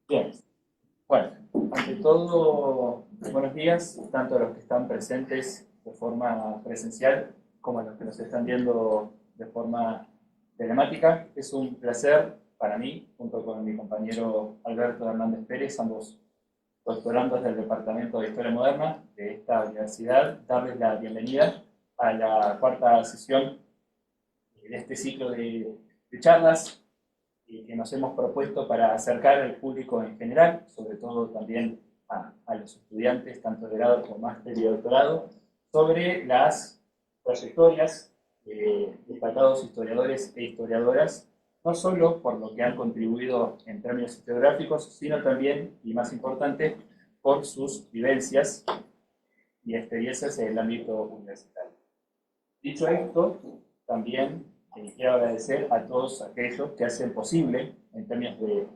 Bien, bueno, ante todo, buenos días, tanto a los que están presentes de forma presencial como a los que nos están viendo de forma telemática. Es un placer para mí, junto con mi compañero Alberto Hernández Pérez, ambos doctorandos del Departamento de Historia Moderna de esta universidad, darles la bienvenida a la cuarta sesión de este ciclo de charlas que nos hemos propuesto para acercar al público en general, sobre todo también a los estudiantes, tanto de grado como máster y doctorado, sobre las trayectorias de destacados historiadores e historiadoras, no solo por lo que han contribuido en términos historiográficos, sino también, y más importante, por sus vivencias y experiencias en el ámbito universitario. Dicho esto, también quiero agradecer a todos aquellos que hacen posible, en términos de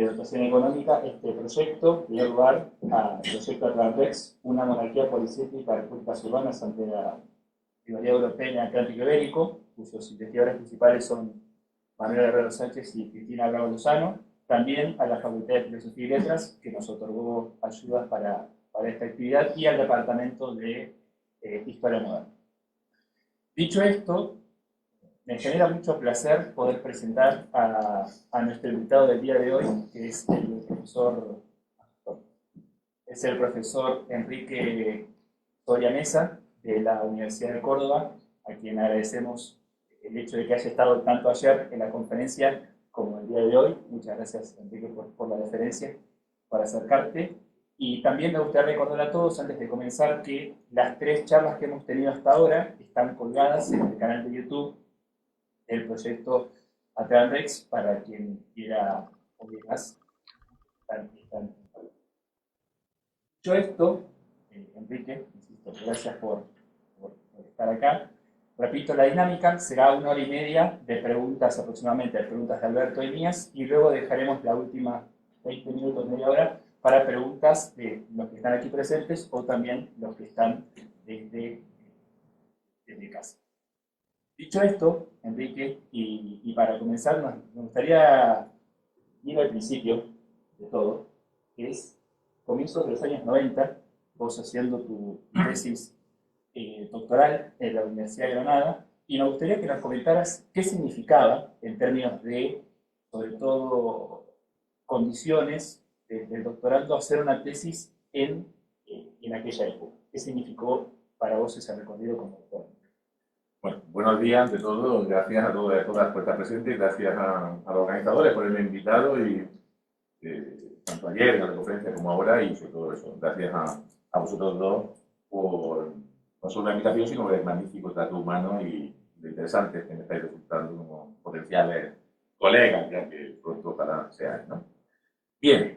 dotación económica, este proyecto, que dio lugar al proyecto Atlantex, una monarquía policéntrica de repúblicas urbanas ante la rivalidad europea en el Atlántico Ibérico, cuyos investigadores principales son Manuel Herrero Sánchez y Cristina Bravo Lozano. También a la Facultad de Filosofía y Letras, que nos otorgó ayudas para esta actividad, y al Departamento de Historia Moderna. Dicho esto, me genera mucho placer poder presentar a nuestro invitado del día de hoy, que es el profesor Enrique Soria Mesa, de la Universidad de Córdoba, a quien agradecemos el hecho de que haya estado tanto ayer en la conferencia como el día de hoy. Muchas gracias, Enrique, por la deferencia, por acercarte. Y también me gustaría recordar a todos, antes de comenzar, que las tres charlas que hemos tenido hasta ahora están colgadas en el canal de YouTube del proyecto Atlantex, para quien quiera oír más. Dicho esto, Enrique, insisto, gracias por estar acá. Repito, la dinámica será 1 hora y media de preguntas, aproximadamente de preguntas de Alberto y mías, y luego dejaremos la última 20 minutos, media hora, para preguntas de los que están aquí presentes o también los que están desde casa. Dicho esto, Enrique, y para comenzar, nos gustaría ir al principio de todo, que es comienzos de los años 90, vos haciendo tu tesis doctoral en la Universidad de Granada, y nos gustaría que nos comentaras qué significaba en términos de, sobre todo, condiciones del doctorando, hacer una tesis en aquella época. ¿Qué significó para vos ese recorrido como doctor? Bueno, buenos días ante todo, gracias a todas las puertas presentes, gracias a los organizadores por haberme invitado y tanto ayer en la conferencia como ahora, y sobre todo eso, gracias a vosotros dos por no solo la invitación, sino por el magnífico trato humano y lo interesante que me estáis resultando como potenciales colegas, ya que pronto ojalá seáis, ¿no? Bien,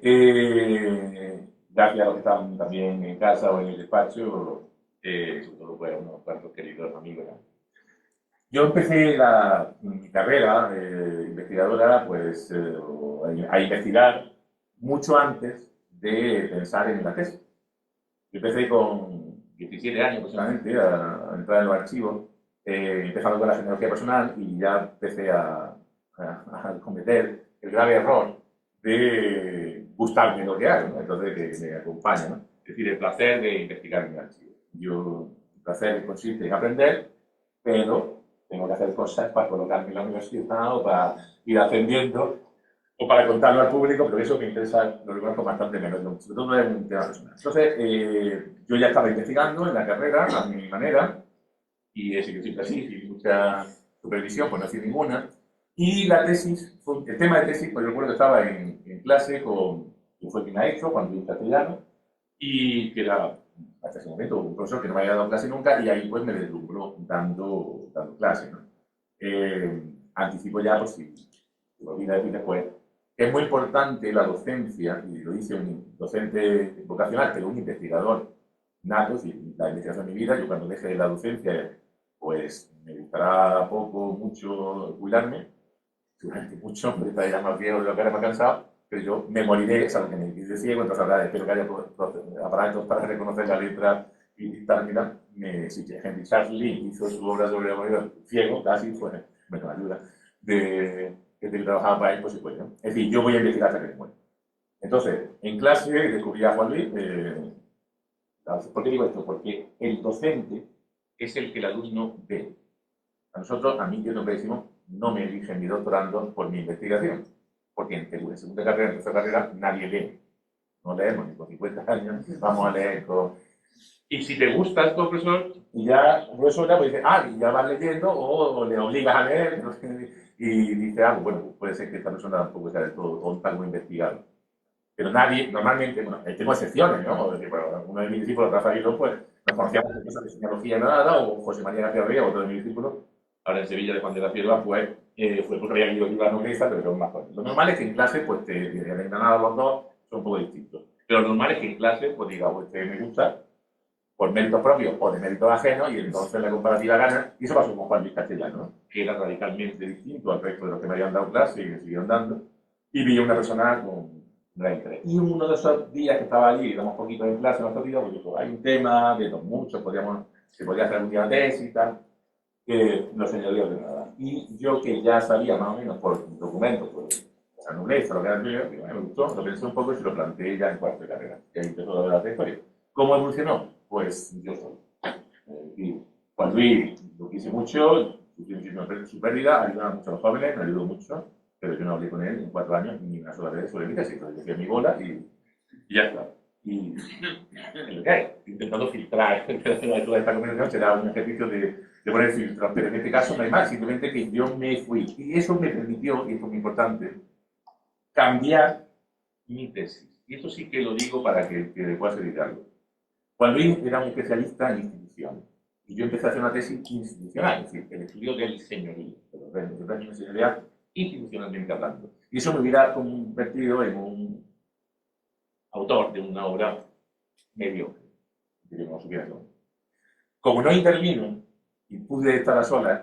gracias a los que están también en casa o en el despacho, sobre todo pues, unos cuantos queridos amigos, ¿no? Yo empecé mi carrera investigadora pues, a investigar mucho antes de pensar en la tesis. Yo empecé con 17 años aproximadamente a entrar en los archivos, empezando con la genealogía personal, y ya empecé a cometer el grave error de gustarme lo que hago, ¿no? Entonces que me acompaña, ¿no? Es decir, el placer de investigar en el archivo. El placer consiste en aprender, pero tengo que hacer cosas para colocarme en la universidad o para ir ascendiendo o para contarlo al público, pero eso me interesa, lo reconozco bastante menos, sobre todo en un tema personal. Entonces, yo ya estaba investigando en la carrera a mi manera, y he sido siempre así, sin mucha supervisión, por no decir ninguna. Y la tesis, el tema de tesis, pues recuerdo que estaba en clase con quien fue quien ha hecho, cuando yo castellano, y que era hasta ese momento un profesor que no me había dado clase nunca, y ahí pues me deslumbró dando clase, ¿no? Anticipo ya, pues si lo voy a decir después, es muy importante la docencia, y lo dice un docente vocacional, pero un investigador nato, y la investigación de mi vida. Yo cuando deje la docencia, pues me gustará poco, mucho jubilarme, seguramente mucho, porque estaré ya más viejo de lo que era más cansado, pero yo me moriré, es algo que me dice ciego, entonces ahora espero que haya aparatos para reconocer la letra y dictar. Mira, sí, que Henry Charles hizo su obra sobre la moneda ciego, casi, fue, bueno, ayuda, que trabajaba para él, pues sí, pues, ¿no? Es decir, yo voy a investigar hasta que me muera. Entonces, en clase descubrí a Juan Luis. ¿Por qué digo esto? Porque el docente es el que el alumno ve. A nosotros, a mí, yo lo que decimos, no me eligen mi doctorando por mi investigación. Porque en segunda carrera, en tercera carrera, nadie lee. No leemos ni con 50 años, vamos a leer con... Y si te gusta el profesor, y ya el profesor pues dice, y ya vas leyendo, o le obligas a leer, y dice, bueno, puede ser que esta persona tampoco sea del todo tonta como investigador. Pero nadie, normalmente, bueno, tengo excepciones, ¿no? Bueno, uno de mis discípulos, Rafael, pues, nos conocíamos de cosas de señalogía nada, o José María García Ría, otro de mis discípulos, ahora en Sevilla de Juan de la Cierva, pues, fue porque había leído libros nobleza, pero era más fácil. Lo normal es que en clase, pues, te den ganado los dos, son un poco distintos. Pero lo normal es que en clase, pues, diga, pues, me gusta, por méritos propios o de méritos ajenos, y entonces la comparativa gana. Y eso pasó con Juan Luis Castellano, ¿no? Que era radicalmente distinto al resto de los que me habían dado clase y me siguieron dando. Y vi una persona con gran interés. Y uno de esos días que estaba allí, éramos poquito en clase, nuestro día, pues dijo, hay un tema, de los muchos, se podía hacer un día de tesis y tal, que no se añadió de nada. Y yo, que ya sabía más o menos por documentos, pues, esa nobleza, lo que era el mío, me gustó, lo pensé un poco y se lo planteé ya en cuarto de carrera. Y ahí empezó a ver la trayectoria. ¿Cómo evolucionó? Pues yo soy. Y Juan Luis lo quise mucho, sufrió su pérdida, ayudaba mucho a los jóvenes, me ayudó mucho, pero yo no hablé con él en 4 años ni una sola vez sobre mi tesis. Entonces yo fui a mi bola y ya está. Y lo que hay, intentando filtrar toda esta conversación, será un ejercicio de poner filtros, pero en este caso no hay más, simplemente que yo me fui. Y eso me permitió, y esto es muy importante, cambiar mi tesis. Y esto sí que lo digo para que pueda servir de algo. Juan Luis era un especialista en instituciones. Y yo empecé a hacer una tesis institucional, es decir, el estudio del señorío, del régimen señorial, institucionalmente hablando. Y eso me hubiera convertido en un autor de una obra mediocre, que yo no supiera cómo. Como no intervino y pude estar a solas,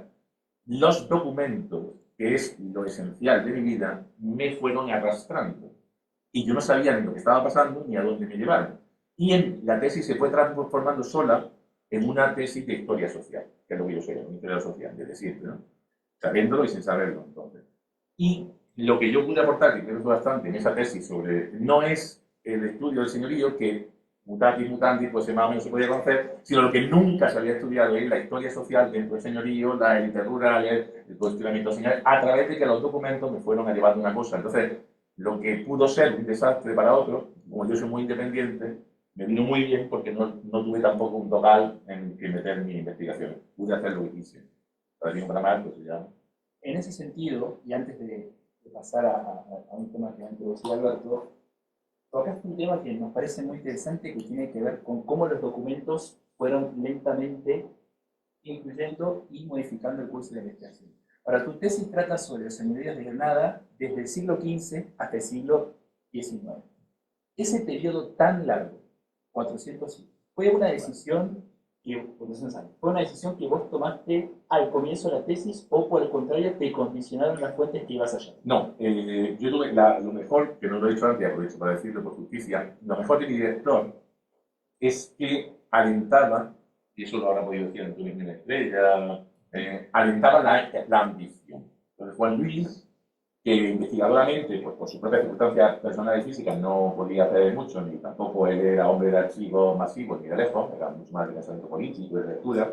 los documentos, que es lo esencial de mi vida, me fueron arrastrando. Y yo no sabía ni lo que estaba pasando ni a dónde me llevaron. Y la tesis se fue transformando sola en una tesis de historia social, que es lo que yo soy, una historia social, desde siempre, ¿no? Sabiéndolo y sin saberlo, entonces. Y lo que yo pude aportar, que creo que fue bastante en esa tesis sobre, no es el estudio del señorío, que mutatis mutandis, pues más o menos se podía conocer, sino lo que nunca se había estudiado es la historia social dentro del señorío, la élite rural, el cuestionamiento señorial, a través de que los documentos me fueron a llevar una cosa. Entonces, lo que pudo ser un desastre para otros, como yo soy muy independiente, me vino muy bien porque no tuve tampoco un total en que meter mi investigación. Pude hacer lo que quise. Para bien o para mal, pues ya. En ese sentido, y antes de pasar a un tema que ha introducido Alberto, tocaste un tema que nos parece muy interesante, que tiene que ver con cómo los documentos fueron lentamente incluyendo y modificando el curso de la investigación. Ahora, tu tesis trata sobre los señoríos de Granada desde el siglo XV hasta el siglo XIX. Ese periodo tan largo, 400 siglos, ¿fue una decisión que vos tomaste al comienzo de la tesis o por el contrario te condicionaron las fuentes que ibas a hallar? No, yo tuve lo mejor, que no lo he dicho antes, aprovecho para decirlo por justicia, lo mejor de mi director es que alentaba, y eso lo habrá podido decir Antonio Jiménez Estrella, alentaba la ambición. Entonces Juan Luis, que investigadoramente, pues por sus propias circunstancias personales y físicas, no podía hacer mucho, ni tampoco él era hombre de archivos masivos ni de lejos, era mucho más de pensamiento político y de lectura,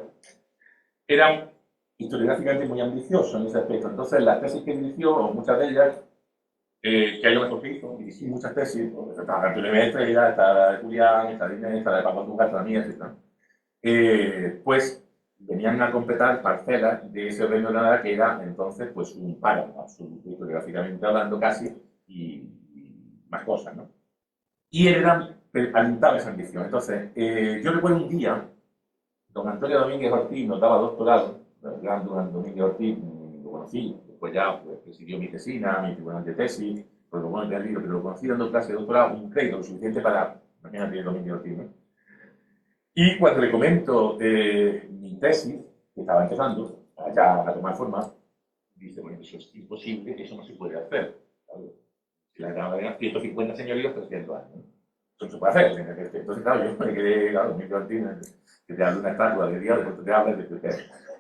era historiográficamente muy ambicioso en ese aspecto. Entonces, las tesis que inició, o muchas de ellas, que hay lo mejor que hizo, dirigí muchas tesis, está la Antonio Estrella, está la de Julián, está la de Inés, está la de Paco Andújar, está la mía, etc. Pues venían a completar parcelas de ese reino de Granada que era entonces pues un páramo absoluto, historiográficamente hablando casi, y más cosas, ¿no? Y él alentaba esa ambición. Entonces, yo recuerdo un día, don Antonio Domínguez Ortiz nos daba doctorado, el gran don Domínguez Ortiz, lo conocí, después ya pues, presidió mi tesina, mi tribunal de tesis, pues lo bueno del libro, pero lo conocí dando clase de doctorado, un crédito suficiente para, imagínate, Domínguez Ortiz, ¿no? Y cuando le comento mi tesis, que estaba empezando ya a tomar forma, dice, bueno, eso es imposible, eso no se puede hacer. ¿Sabes? Si la Granada era 150 señoríos, 300 años. ¿No? Eso no se puede hacer. Entonces, claro, yo me quedé, claro, Domínguez Ortiz, que te habla una estatua de Dios, después te habla de que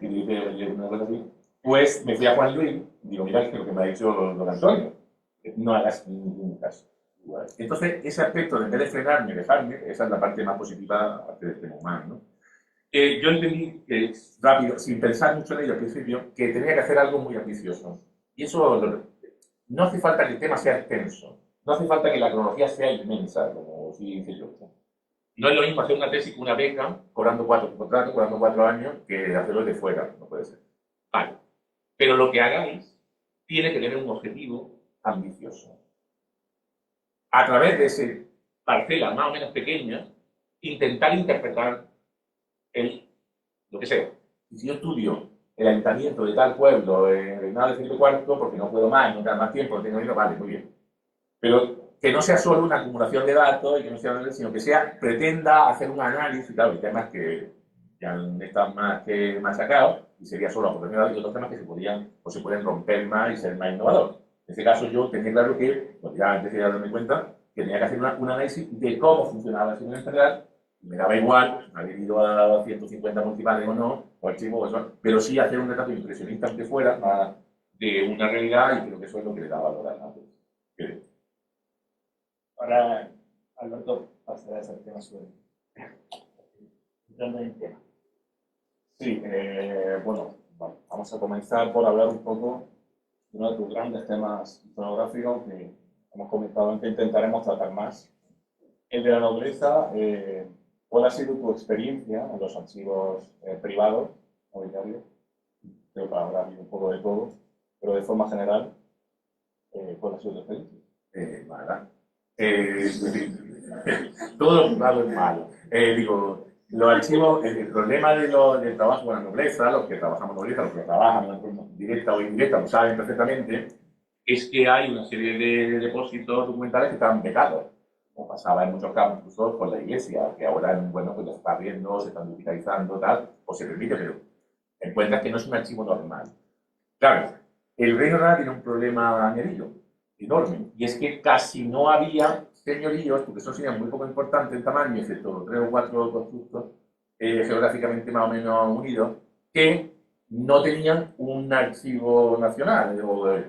y dice, oye, una cosa así. Pues me fui a Juan Luis, digo, mira, que lo que me ha dicho don Antonio, no hagas ningún caso. actual. Entonces, ese aspecto, en vez de frenarme, dejarme, esa es la parte más positiva, aparte del tema humano, ¿no? Yo entendí que rápido, sin pensar mucho en ello al principio, que tenía que hacer algo muy ambicioso. Y eso no hace falta que el tema sea extenso, no hace falta que la cronología sea inmensa, como si dice yo. No es lo mismo hacer una tesis que una beca, cobrando 4 años, que hacerlo de fuera, no puede ser. Vale. Pero lo que hagáis tiene que tener un objetivo ambicioso. A través de esa parcela más o menos pequeña, intentar interpretar lo que sea. Y si yo estudio el ayuntamiento de tal pueblo en el reinado de Felipe IV, porque no puedo más, no tengo más tiempo, no tengo dinero, vale, muy bien. Pero que no sea solo una acumulación de datos, y que no sea, sino que pretenda hacer un análisis, claro, y temas que ya están más que machacados, y sería solo oportunidad, y otros temas que se podían o se pueden romper más y ser más innovadores. En este caso yo tenía claro que, pues ya empecé a darme cuenta, que tenía que hacer un análisis de cómo funcionaba el sistema federal. Me daba igual haber ido a 150 municipales o no, o archivos, pero sí hacer un retrato impresionista aunque fuera de una realidad, y creo que eso es lo que le da valor a la tesis. Ahora, Alberto, pasará a ese tema sobre entrando en tema. Sí, bueno, vamos a comenzar por hablar un poco de uno de tus grandes temas iconográficos que hemos comentado en que intentaremos tratar más. El de la nobleza. ¿Cuál ha sido tu experiencia en los archivos privados, nobiliarios? Creo que para hablar un poco de todo, pero de forma general, ¿cuál ha sido tu experiencia? Mala. Todo lo privado es malo. Los archivos, el problema del trabajo con la nobleza, los que trabajamos nobleza, los que trabajan de forma directa o indirecta, lo saben perfectamente, es que hay una serie de depósitos documentales que están vedados, como pasaba en muchos casos, incluso con la iglesia, que ahora, bueno, pues ya se está abriendo, se están digitalizando, tal, o se permite, pero encuentras que no es un archivo normal. Claro, el Reino Real tiene un problema añadido enorme, y es que casi no había señoríos, porque son señoríos muy poco importantes en tamaño, excepto 3 o 4 constructos geográficamente más o menos unidos, que no tenían un archivo nacional.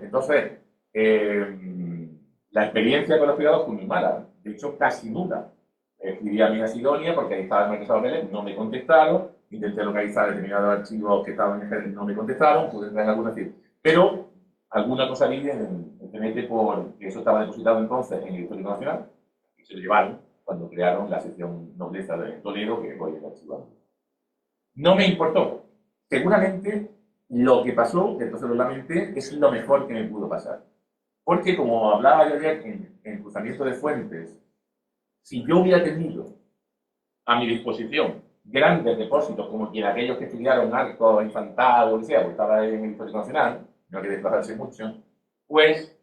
Entonces, la experiencia con los privados fue muy mala, de hecho casi nula. Escribí a Mina Sidonia porque ahí estaba el Marquesado Belén, no me contestaron, intenté localizar determinados archivos que estaban en ejército, no me contestaron, pude entrar en alguna, pero alguna cosa vi en CNT porque eso estaba depositado entonces en el Histórico Nacional y se lo llevaron cuando crearon la sección nobleza de Toledo, que hoy es archivado. No me importó. Seguramente lo que pasó, entonces lo lamenté, es lo mejor que me pudo pasar. Porque, como hablaba yo ayer en cruzamiento de fuentes, si yo hubiera tenido a mi disposición grandes depósitos, como aquellos que estudiaron arco, infantado, o sea, porque estaba en el Histórico Nacional, no hay que desplazarse mucho, pues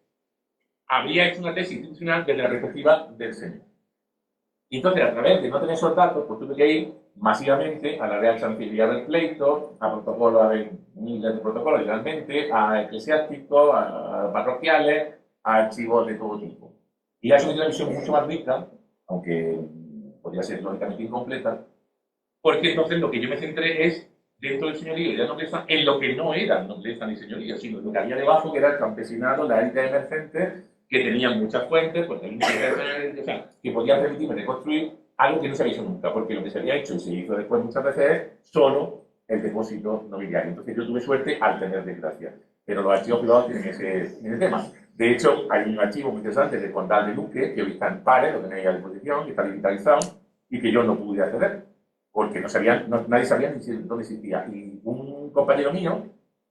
habría hecho una tesis institucional desde la perspectiva del Señor. Y entonces, a través de no tener esos datos, pues tuve que ir masivamente a la Real Chancillería del Pleito, a protocolos, a ver miles de protocolos, literalmente, a eclesiásticos, a parroquiales, a archivos de todo tipo. Y eso es una visión mucho más rica, aunque podría ser lógicamente incompleta, porque entonces lo que yo me centré es, dentro del señorío y de la nobleza, en lo que no era nobleza ni señorío, sino lo que había debajo, que era el campesinado, la élite emergente, que tenían muchas fuentes, pues, o sea, que podían permitirme reconstruir algo que no se había hecho nunca, porque lo que se había hecho y se hizo después muchas veces es solo el depósito nobiliario. Entonces yo tuve suerte al tener desgracia, pero los archivos privados tienen ese tema. De hecho, hay un archivo muy interesante del Condal de Luque, que hoy está en Pares, lo tenéis a disposición, que está digitalizado, y que yo no pude acceder, porque nadie sabía ni dónde existía. Y un compañero mío,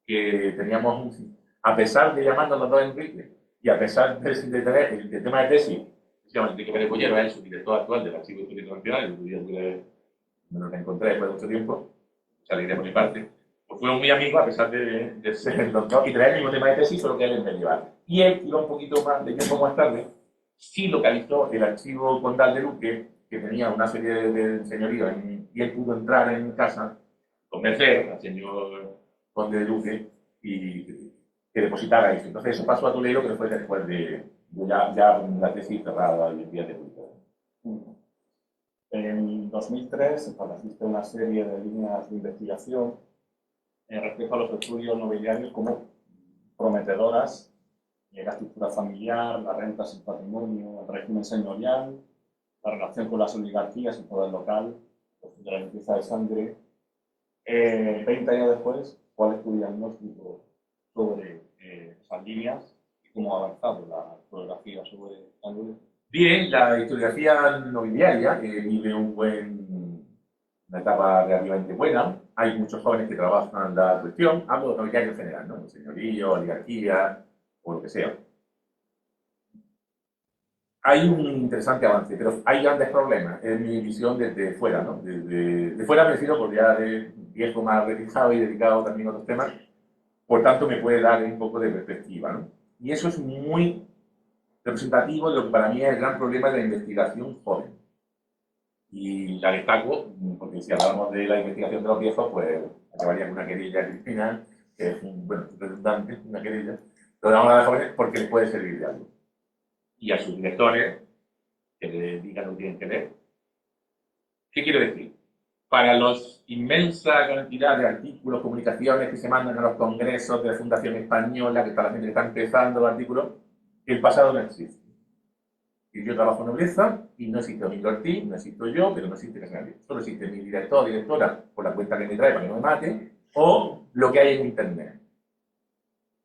que teníamos, a pesar de llamarnos los dos Enrique, y a pesar de tener el tema de tesis, se llama Enrique Pérez Bollero, es el subdirector actual del Archivo Histórico Nacional, me lo encontré después de mucho tiempo, saliré por mi parte, pues fueron muy amigos a pesar de ser los dos, y traer el mismo tema de tesis, solo que él es medieval. Y él iba un poquito más de tiempo más tarde, sí localizó el archivo Condal de Luque, que tenía una serie de señoríos, y él pudo entrar en casa, convencer al señor conde de Luque y que depositara eso. Entonces eso pasó a Toledo, que fue después de ya la tesis cerrada y el día de publicación. En 2003 estableciste una serie de líneas de investigación respecto a los estudios nobiliarios como prometedoras la estructura familiar, las rentas, el patrimonio, el régimen señorial, la relación con las oligarquías, el poder local, de la limpieza de sangre. 20 años después, ¿cuál es tu diagnóstico sobre esas líneas y cómo ha avanzado la historiografía sobre Ángulo? Bien, la historiografía nobiliaria vive una etapa relativamente buena. Hay muchos jóvenes que trabajan la cuestión. Hablo de nobiliario en general, ¿no? Señorío, oligarquía o lo que sea. Hay un interesante avance, pero hay grandes problemas, es mi visión desde fuera, ¿no? De fuera me refiero por ya de viejo más retirado y dedicado también a otros temas, por tanto me puede dar un poco de perspectiva, ¿no? Y eso es muy representativo de lo que para mí es el gran problema de la investigación joven. Y la destaco, porque si hablamos de la investigación de los viejos, pues acabaría con una querella criminal, que es bueno, redundante, una querella. Lo damos a los jóvenes porque les puede servir de algo. Y a sus directores, que le digan lo que tienen que leer. ¿Qué quiero decir? Para la inmensa cantidad de artículos, comunicaciones que se mandan a los congresos de la Fundación Española, que está la gente que está empezando los artículos, el pasado no existe. Y yo trabajo en nobleza y no existe Domingo Ortiz, no existo yo, pero no existe casi nadie. Solo existe mi director o directora por la cuenta que me trae para que no me mate, o lo que hay en Internet.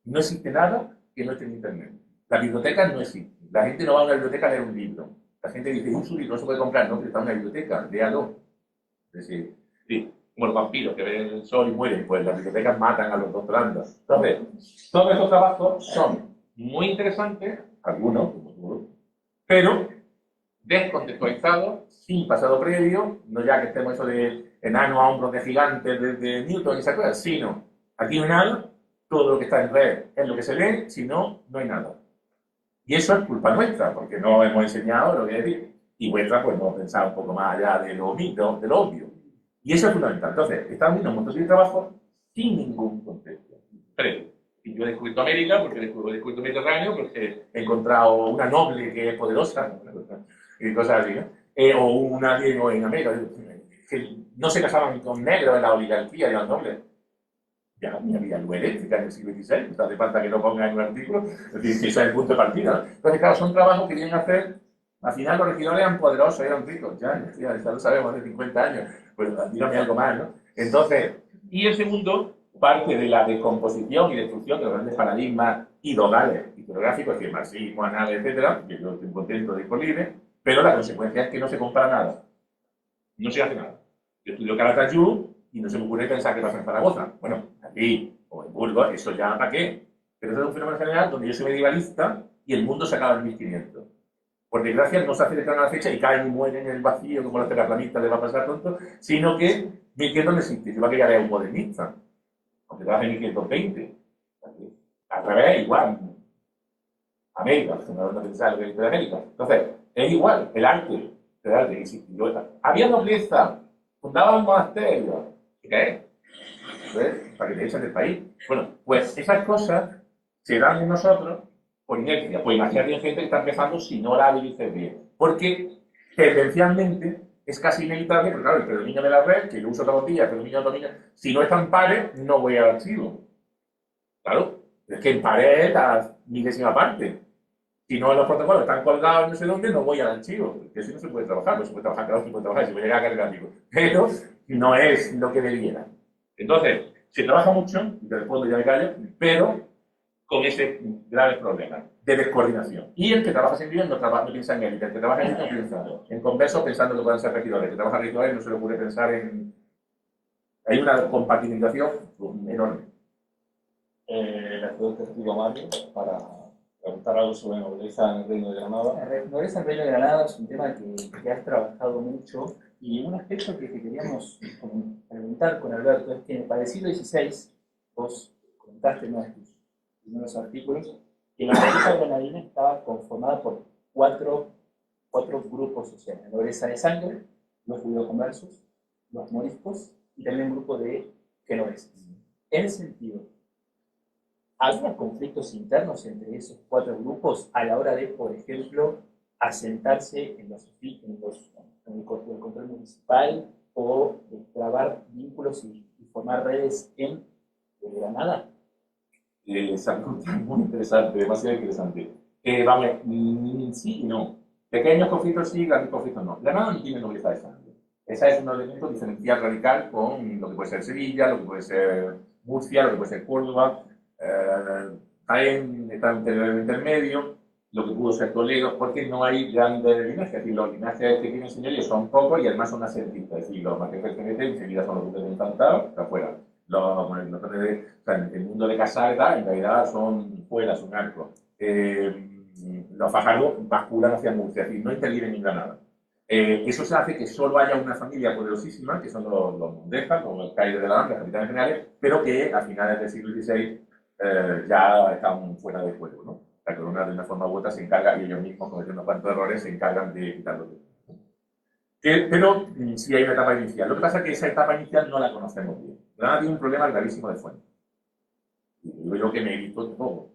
No existe nada que no esté en Internet. Las bibliotecas no existen. La gente no va a una biblioteca a leer un libro. La gente dice, un libro no se puede comprar, no, pero está en una biblioteca, léalo. Es decir, sí, como los vampiros que ven el sol y mueren, pues las bibliotecas matan a los doctorandos. Entonces, todos estos trabajos son muy interesantes, algunos, como tú, pero descontextualizados, sin pasado previo, no ya que estemos eso de enanos a hombros de gigantes desde Newton y esas cosas, sino aquí no hay nada, todo lo que está en red es lo que se lee, si no, no hay nada. Y eso es culpa nuestra, porque no hemos enseñado lo que decir. Y vuestra, pues no hemos pensado un poco más allá de lo mito, de lo obvio. Y eso es fundamental. Entonces, estamos viendo un montón de trabajo sin ningún contexto previo. Y yo he descubierto América, porque he descubierto el Mediterráneo, porque he encontrado una noble que es poderosa, y cosas así, ¿no? O una griego en América, que no se casaban con negros en la oligarquía de los nobles. Ya ni había luz eléctrica en el siglo XVI, no hace falta que lo ponga en un artículo, es decir, que ese es el punto de partida, ¿no? Entonces, claro, son trabajos que tienen que hacer, al final los regidores eran poderosos, eran ricos, ya lo sabemos, hace 50 años, pues dígame algo más, ¿no? Entonces, y el segundo, parte de la descomposición y destrucción de los grandes paradigmas ideologales, historiográficos, que marxismo, análisis, etcétera, que yo estoy contento de ir por libre, pero la consecuencia es que no se compra nada, no se hace nada. Yo estudio Calatayud y no se me ocurre pensar que pasa en Zaragoza. Bueno, aquí o en Burgos, eso ya para qué. Pero eso es un fenómeno general donde yo soy medievalista y el mundo se acaba en 1500. Por desgracia no se acercan a la fecha y caen y mueren en el vacío como los terraplanistas les va a pasar pronto, sino que 1500 no existe. Yo va a quedar un modernista, aunque trabaje en 1520. Al revés, igual. América, no pensar lo que es de América. Entonces, es igual, el arte existió. Había nobleza, fundaban monasterios. ¿Qué? ¿Ves? Para que te echen del país. Bueno, pues esas cosas se dan en nosotros por inercia. Pues imagínate gente que está empezando si no la dices bien. Porque tendencialmente es casi inevitable, porque claro, el predominio de la red, que yo uso todos los días, el predominio de dominio, si no están pares, no voy al archivo. Claro, es que en pares es la milésima parte. Si no, los protocolos están colgados no sé dónde, no voy al archivo. Porque así no se puede trabajar, no se puede trabajar, claro, se puede trabajar, se puede llegar a cargar archivo. Pero no es lo que debiera. Entonces, se trabaja mucho, y te respondo ya me callo, pero con ese grave problema de descoordinación. Y el que trabaja sin Dios no piensa en élite, el que trabaja en élite no piensa en conversos pensando que pueden ser regidores, el que trabaja en regidores no se le ocurre pensar en... Hay una compatibilización enorme. Le puedo testigo Mario para preguntar algo sobre nobleza en el Reino de Granada. La nobleza en el Reino de Granada es un tema que has trabajado mucho y un aspecto que queríamos preguntar con Alberto es que en el padecido 16 vos comentaste en uno de tus primeros artículos que la nobleza granadina estaba conformada por cuatro grupos sociales: la nobleza de sangre, los judeoconversos, los moriscos y también un grupo de genoveses. En ese sentido, ¿había conflictos internos entre esos cuatro grupos a la hora de, por ejemplo, asentarse en el control municipal o trabar vínculos y formar redes en Granada? se encuentra muy interesante, demasiado interesante. Vamos, sí y no. Pequeños conflictos sí, grandes conflictos no. Granada no tiene nobleza de sangre. Ese es un elemento diferencial radical con lo que puede ser Sevilla, lo que puede ser Murcia, lo que puede ser Córdoba. Jaén está en un periodo intermedio, lo que pudo ser Toledo, porque no hay grandes linajes. Es decir, los linajes que tienen señoríos son pocos y además son ascentistas. Es decir, los más que pertenecen enseguida son los duques de Infantado, que afuera. O sea, el mundo de Casalda en realidad son fuera, son arcos. Los fajardos basculan hacia Murcia, es decir, no intervienen en Granada. Eso se hace que solo haya una familia poderosísima, que son los Mondejas, los Caires de la Banda, capitanes generales, pero que a finales del siglo XVI ya están fuera de juego, ¿no? La corona de una forma u otra se encarga, y ellos mismos cometiendo unos cuantos errores, se encargan de quitarlo de pero sí hay una etapa inicial. Lo que pasa es que esa etapa inicial no la conocemos bien. Granada tiene un problema gravísimo de fuente. Y digo yo que me he visto todo.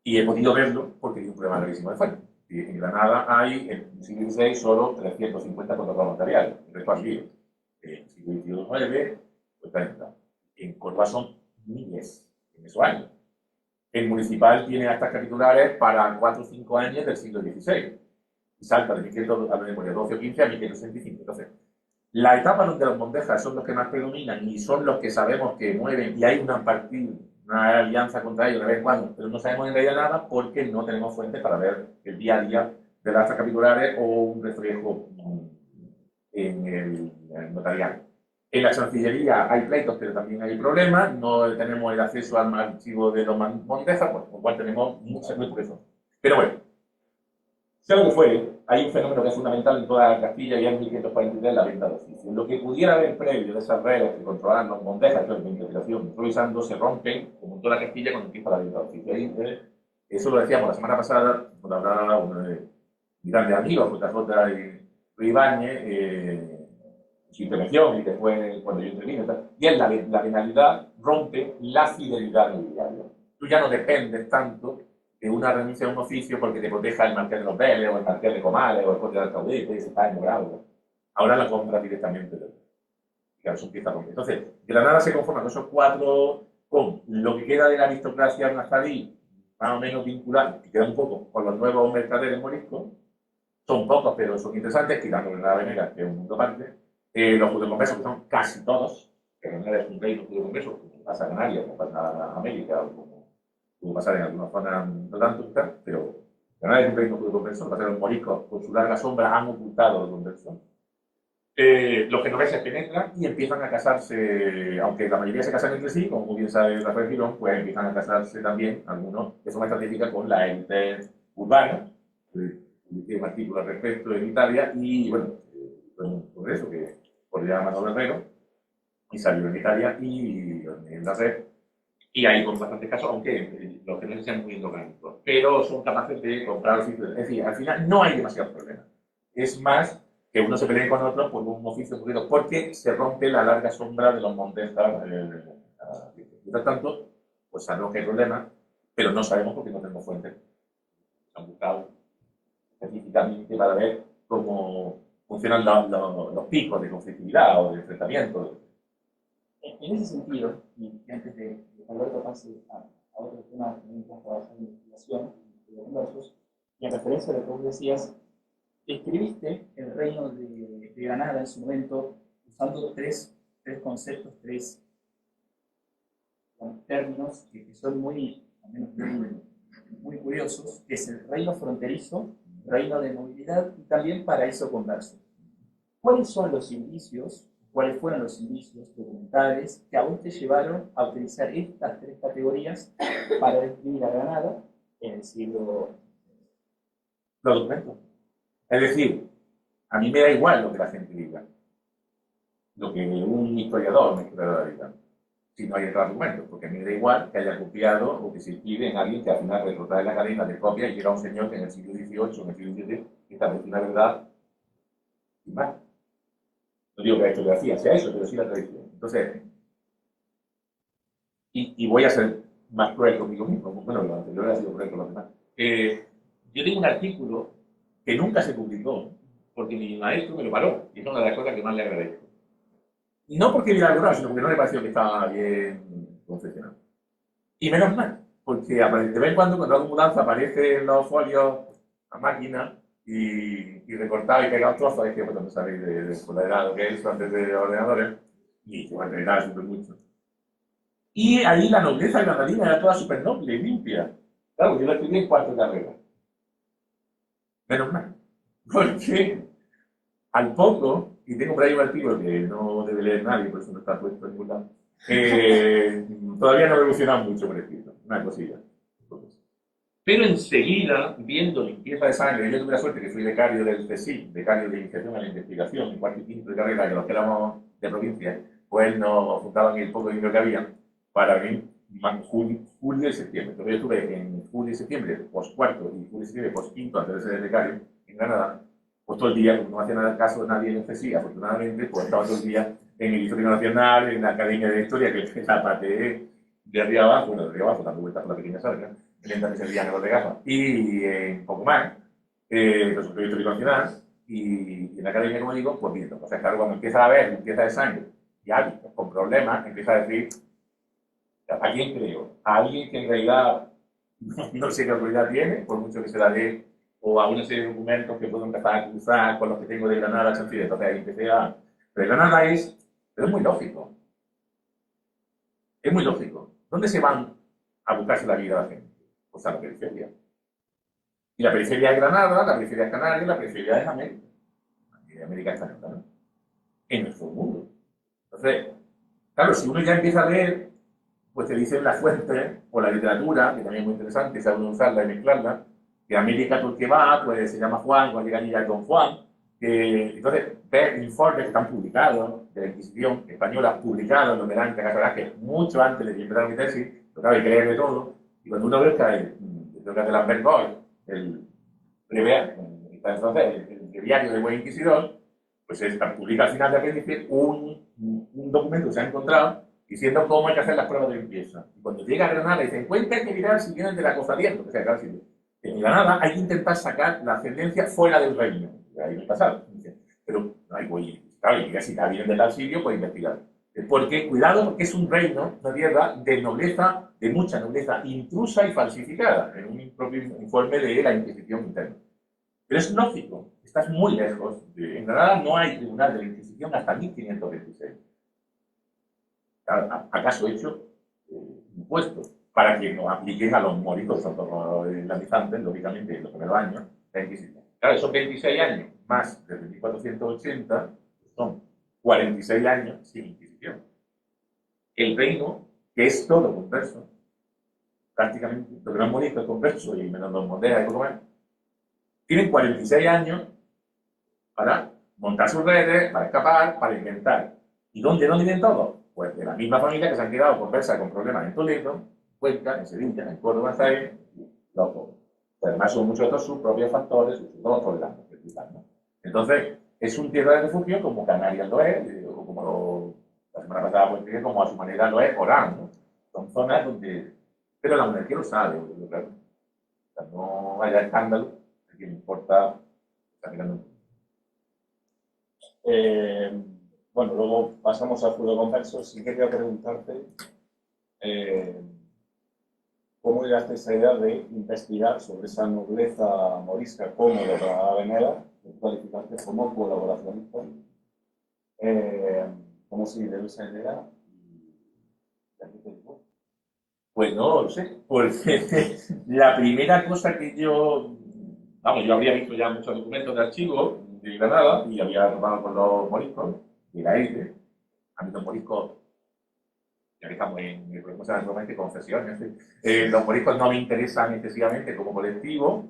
Y he podido verlo porque tiene un problema gravísimo de fuente. En Granada hay, en el siglo XVI, solo 350 protocolos notariales. El resto han sido. En el siglo XXI, 9, pues 30. En Córdoba son miles en esos años. El municipal tiene actas capitulares para 4 o 5 años del siglo XVI. Y salta de 12 o 15 a 1565. Entonces, la etapa donde los mondejas son los que más predominan y son los que sabemos que mueven, y hay una alianza contra ellos de vez en cuando, pero no sabemos en realidad nada porque no tenemos fuentes para ver el día a día de las actas capitulares o un reflejo en el notarial. En la Chancillería hay pleitos, pero también hay problemas. No tenemos el acceso al archivo de los mondejas, por lo cual tenemos muchas muy eso. Pero bueno, sea lo que fuere, hay un fenómeno que es fundamental en toda Castilla y en 1543, la venta de oficios. Lo que pudiera haber previo de esas reglas que controlaran los mondejas, que es la interpretación improvisando, se rompen, como en toda Castilla, cuando empieza la venta de oficios. Eso lo decíamos la semana pasada, cuando hablaba uno de mis grandes amigos, JJ y Ibáñez, su intervención y después cuando yo intervino. Y es la venalidad rompe la fidelidad nobiliaria. Tú ya no dependes tanto de una renuncia a un oficio porque te proteja el Marqués de los Vélez o el Marqués de Comales o el Conde de Alcaudete, ese paño bravo. Ahora la compra directamente de él. Claro, eso empieza a romper. Entonces, Granada se conforma con esos 4, con lo que queda de la aristocracia nazarí, más o menos vinculada, que queda un poco con los nuevos mercaderes moriscos. Son pocos, pero son interesantes, quitando Granada Venera, que es un mundo aparte. Los judeoconversos, que son casi todos, que Granada es un reino judeoconverso, como pasa en Canarias, como pasa en América, o como pudo pasar en algunas zonas no tanto, pero Granada es un reino judeoconverso, pasa que los moriscos, con su larga sombra, han ocultado la conversión. Los genoveses penetran y empiezan a casarse, aunque la mayoría se casan entre sí, como muy bien sabe Rafael Girón, pues empiezan a casarse también, algunos de forma estratégica, con la élite urbana. Tiene un artículo al respecto en Italia y, bueno, un congreso que podría Manuel Herrero y salió en Italia y en la red. Y hay con bastantes casos, aunque los que no sean muy orgánicos, pero son capaces de comprar oficios. Es decir, al final no hay demasiados problemas. Es más que uno se pelee con otro por un oficio ocurrido, porque se rompe la larga sombra de los mondejas. Mientras tanto, pues sabemos que hay problemas, pero no sabemos porque no tenemos fuentes. Se han buscado específicamente para ver cómo funcionan los picos de conflictividad o de enfrentamiento. En ese sentido, y antes de que Alberto pase a otro tema que también estás trabajando en investigación, de conversos, y en referencia a lo que vos decías, escribiste el reino de Granada en su momento usando tres conceptos, tres términos que son muy curiosos, que es el reino fronterizo, reino de movilidad y también paraíso converso. ¿Cuáles son los indicios, cuáles fueron los indicios documentales que a vos te llevaron a utilizar estas tres categorías para describir a Granada en el siglo? Los documentos. Es decir, a mí me da igual lo que la gente diga, lo que un historiador me diga, si no hay argumentos, porque a mí me da igual que haya copiado o que se inspire en alguien que al final retrotrae la cadena de copia y era un señor que en el siglo XVIII, en el siglo XVII, estableció una verdad y más. No digo que la historiografía sea eso, pero sí la tradición. Entonces, y voy a ser más cruel conmigo mismo, bueno, lo anterior ha sido cruel con los demás. Yo tengo un artículo que nunca se publicó, porque mi maestro me lo paró, y es una de las cosas que más le agradezco. No porque hubiera logrado, sino porque no le pareció que estaba bien confeccionado. Y menos mal, porque de vez en cuando hago mudanza aparecen los folios a máquina y recortado y pegado trozos, es que cuando sabéis de lo que es antes de ordenadores, y bueno, en realidad súper mucho. Y ahí la nobleza granadina era toda súper noble y limpia. Claro, yo la estudié en cuarto de carrera. Menos mal. Porque al poco, y tengo por ahí un artículo que no debe leer nadie, por eso no está puesto en ningún lado, todavía no he evolucionado mucho por escrito, una cosilla. Pero enseguida, viendo limpieza de sangre, yo tuve la suerte que fui becario del CSIC, becario de iniciación a la investigación, en cuarto y quinto de carrera, que los que éramos de provincia, pues nos juntaban el poco dinero que había para venir julio y septiembre. Entonces yo estuve en julio y septiembre, post cuarto, y julio y septiembre, post quinto, antes de ser becario, en Granada, pues todo el día, como no hacía nada caso de nadie en el CSIC, afortunadamente, pues estaba todo el día en el Histórico Nacional, en la Academia de Historia, que la pateé de arriba abajo, bueno, de arriba abajo, dando vueltas por la pequeña sala, lenta que servían los de gafas, y poco más, los Histórico Nacional, y en la Academia, como digo, pues viendo. O sea, claro, cuando empieza a haber limpieza de sangre y hábitos con problemas, empieza a decir, ¿a quién creo? ¿A alguien que en realidad no sé qué autoridad tiene, por mucho que se la dé, o a una serie de documentos que puedo empezar a cruzar con los que tengo de Granada, etc.? Entonces ahí empecé a... Pero Granada es muy lógico. Es muy lógico. ¿Dónde se van a buscarse la vida la gente? Pues a la periferia. Y la periferia es Granada, la periferia es Canarias, la periferia es América. América Española, ¿no? En nuestro mundo. Entonces, claro, si uno ya empieza a leer, pues te dicen las fuentes o la literatura, que también es muy interesante, sabe uno usarla y mezclarla, que América todo el que va, pues se llama Juan, cuando llega allí ya es Don Juan. Entonces, ves informes que están publicados de la Inquisición española, publicados, lo verán, que mucho antes de empezar mi tesis, pero claro, hay que leer de todo. Y cuando uno ve que creo que de la Bergoy, el Breviario, está en francés, el Breviario del Buen Inquisidor, pues publica al final de apéndice un documento que se ha encontrado diciendo cómo hay que hacer las pruebas de limpieza. Y cuando llega a Granada dice, en cuenta hay que mirar si vienen de la cofradía, porque sea, claro, en Granada hay que intentar sacar la ascendencia fuera del reino. Ahí no pasa. Pero ahí voy, claro, y si la vienen de tal sitio, pues investigar. Porque, cuidado, porque es un reino, una tierra de nobleza, de mucha nobleza intrusa y falsificada, en un propio informe de la Inquisición interna. Pero es lógico, estás muy lejos. En Granada no hay tribunal de la Inquisición hasta 1526. ¿Acaso hecho impuestos para que nos apliquen a los moriscos, son los islamizantes, lógicamente, en los primeros años, la Inquisición? Claro, esos 26 años más de 1480 son 46 años sin Inquisición. El reino, que es todo converso, prácticamente, lo que no es morisco es converso y menos dos mondejas y poco más, tienen 46 años para montar sus redes, para escapar, para inventar. ¿Y dónde vienen todos? Pues de la misma familia que se han quedado conversas con problemas en Toledo, Cuenca, en Sevilla, en Córdoba, en Jaén, los pobres. Además son muchos de estos sus propios factores, sus propios problemas. ¿No? Entonces, es un tierra de refugio como Canarias lo es, o como la semana pasada pues, como a su manera lo es Orán, ¿no? Son zonas donde... Pero la monarquía lo sabe, claro. O sea, no haya escándalo, a quien importa está mirando. Bueno, luego pasamos al fútbol converso. Sí quería preguntarte cómo llegaste a esa idea de investigar sobre esa nobleza morisca como de la Venera, de cualificarte como colaboracionista. ¿Cómo se dio esa idea? Pues no lo sé, porque la primera cosa que yo habría visto ya muchos documentos de archivo de Granada y había tratado con los moriscos de la élite. A mí los moriscos, ya que estamos en el problema normalmente confesiones, los moriscos no me interesan excesivamente como colectivo,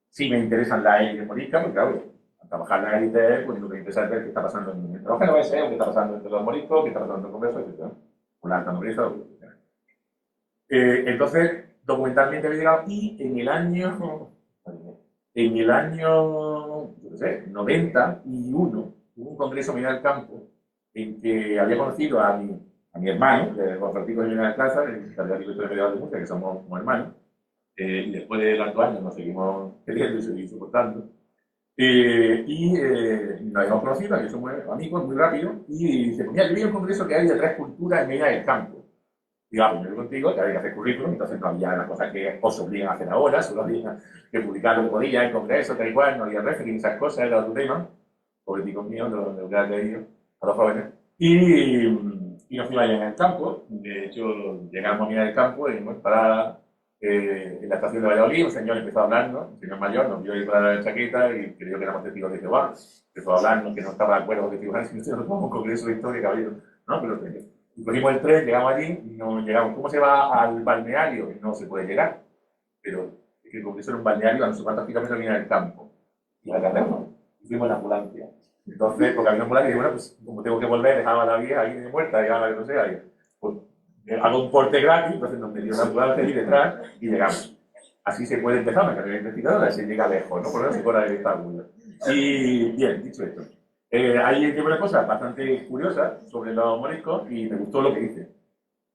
sí me interesan la élite morisca, porque claro, al trabajar la élite, pues lo que me interesa es ver qué está pasando en el trabajo no es qué está pasando entre los moriscos, qué está pasando en el Congreso, etc. Con la alta nobleza, entonces, documentalmente había llegado y en el año, no sé, 91, hubo un congreso en del Campo en que había conocido a mi hermano, Juan Francisco de Medina del Plaza, el catedrático de Historia de Murcia, que somos como hermanos, y después de tantos años nos seguimos queriendo y seguimos soportando. Nos habíamos conocido, que somos amigos muy rápido, y dice, pues mira, yo vi un congreso que hay de 3 culturas en Medina del Campo. iba primero contigo, que había que hacer currículum, entonces no había las cosas que os obligan a hacer ahora, solo había que publicar lo que podía en congreso, tal y cual, no había referencia, esas cosas, era otro tema, políticos míos, de lo que han leído, a los jóvenes. Y nos fuimos allá en el campo, de hecho llegamos a mirar el campo y nos parada en la estación de Valladolid, un señor empezó a hablarnos, un señor mayor, nos vio ir para la chaqueta y creyó que éramos testigos de Jehová, empezó a hablarnos que no estaba de acuerdo con testigos de Jehová, si nosotros vamos a un congreso de historia, caballero, no, pero y cogimos el tren, llegamos allí, no llegamos. ¿Cómo se va al balneario? No se puede llegar, pero es que el congreso era un balneario a no sé cuántos kilómetros viene del campo, y la carrera, y fuimos en la ambulancia. Entonces, porque había una ambulancia, y dije, bueno, pues como tengo que volver, dejaba la vieja ahí de muerta, dejaba la que no sea, y, pues hago un porte gratis, entonces nos metió una ambulancia ahí detrás y llegamos. Así se puede empezar una carrera investigadora, se llega lejos, ¿no? Por lo menos se cobra del Estado. Y bien, dicho esto, hay una cosa bastante curiosa sobre los moriscos y me gustó lo que dice.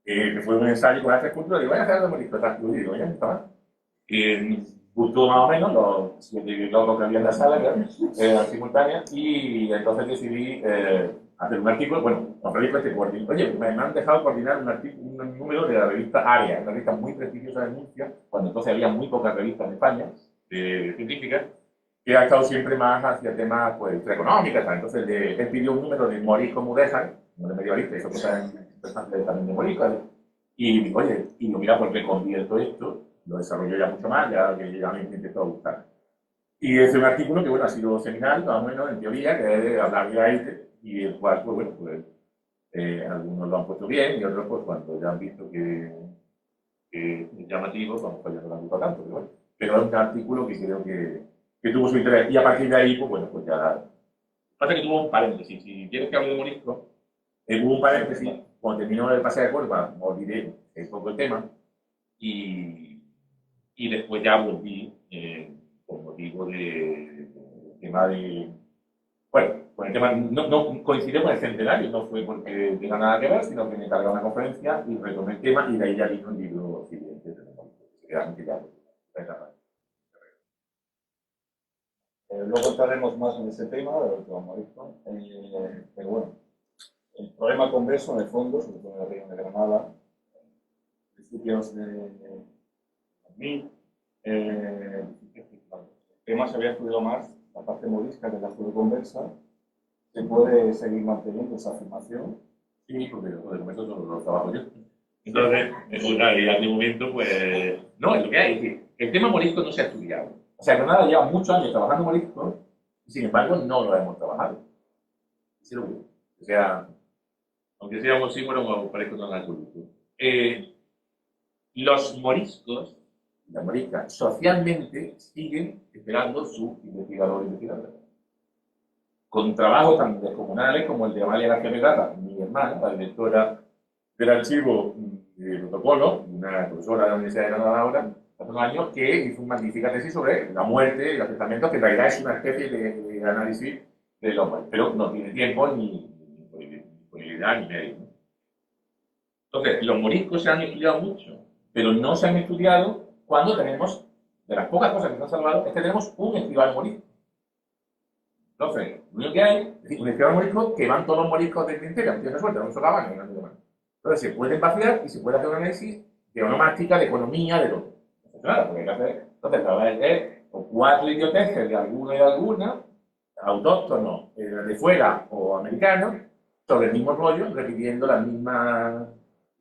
Que fue un ensayo con esta escultura, digo, voy a hacer los moriscos, y digo, ya está. Gustó más o menos los 7 logos que había en la sala, simultánea, y entonces decidí hacer un artículo, bueno, un proyecto este coordinador. Oye, me han dejado coordinar un número de la revista AREA, una revista muy prestigiosa de Murcia, cuando entonces había muy pocas revistas en España, científicas, que ha estado siempre más hacia temas pues, económicos. Entonces, él pidió un número de moriscos mudéjar, no de medievalista, eso cosas interesantes también de moriscos, y digo, oye, y no, mira, porque convierto esto, lo desarrolló ya mucho más, ya que ya me empezó a gustar. Y es un artículo que, bueno, ha sido seminal, más o menos, en teoría, que es de hablar de AITE, y el cual, pues, bueno, pues, algunos lo han puesto bien, y otros, pues, cuando ya han visto que es llamativo, vamos, pues ya no lo han gustado tanto, pero bueno. Pero es un artículo que creo que tuvo su interés, y a partir de ahí, pues, bueno, pues ya... Pasa que tuvo un paréntesis, si quieres que hable de morisco, hubo un paréntesis, cuando terminó el pase de Córdoba, olvidé un poco el tema, y después ya volví por motivo del tema de... Bueno, con el tema no coincidió con el centenario, no fue porque tenga nada que ver, sino que me cargaba una conferencia y retomé el tema y de ahí ya vino el libro siguiente. Luego entraremos más en ese tema, de lo que vamos a pero bueno, el problema converso en el fondo, sobre todo en el Reino de Granada, principios de 2000, el tema se había estudiado más, la parte morisca, que es la estudio conversa. ¿Se puede seguir manteniendo esa afirmación? Sí, porque de momento solo lo trabajo yo. Entonces, en realidad, de momento, pues, no, es lo que hay. Es decir, el tema morisco no se ha estudiado. O sea, Granada lleva muchos años trabajando morisco y, sin embargo, no lo hemos trabajado. Sí, lo digo. O sea, aunque sea un oxímoron, parezco tan absoluto. Los moriscos, las moriscas, socialmente siguen esperando su investigador o investigadora. Con trabajos tan descomunales como el de Amalia García Pedraza, mi hermana, la directora del archivo de protocolo, una profesora de la Universidad de Granada ahora, hace unos años, que hizo una magnífica tesis sobre la muerte y los testamentos, que en realidad es una especie de análisis del hombre, pero no tiene tiempo ni disponibilidad ni medio. Entonces, los moriscos se han estudiado mucho, pero no se han estudiado cuando tenemos, de las pocas cosas que nos han salvado, es que tenemos un escribano morisco. Entonces, lo único que hay es un escribano morisco que van todos los moriscos del tintero, no tiene suerte, no un solo mano, entonces se pueden vaciar y se puede hacer un análisis de onomástica, de economía, de todo. Claro, porque hay que hacer, entonces, a ver, o 4 idioteces de alguno y de alguna, autóctonos, de fuera o americanos, sobre el mismo rollo, repitiendo las mismas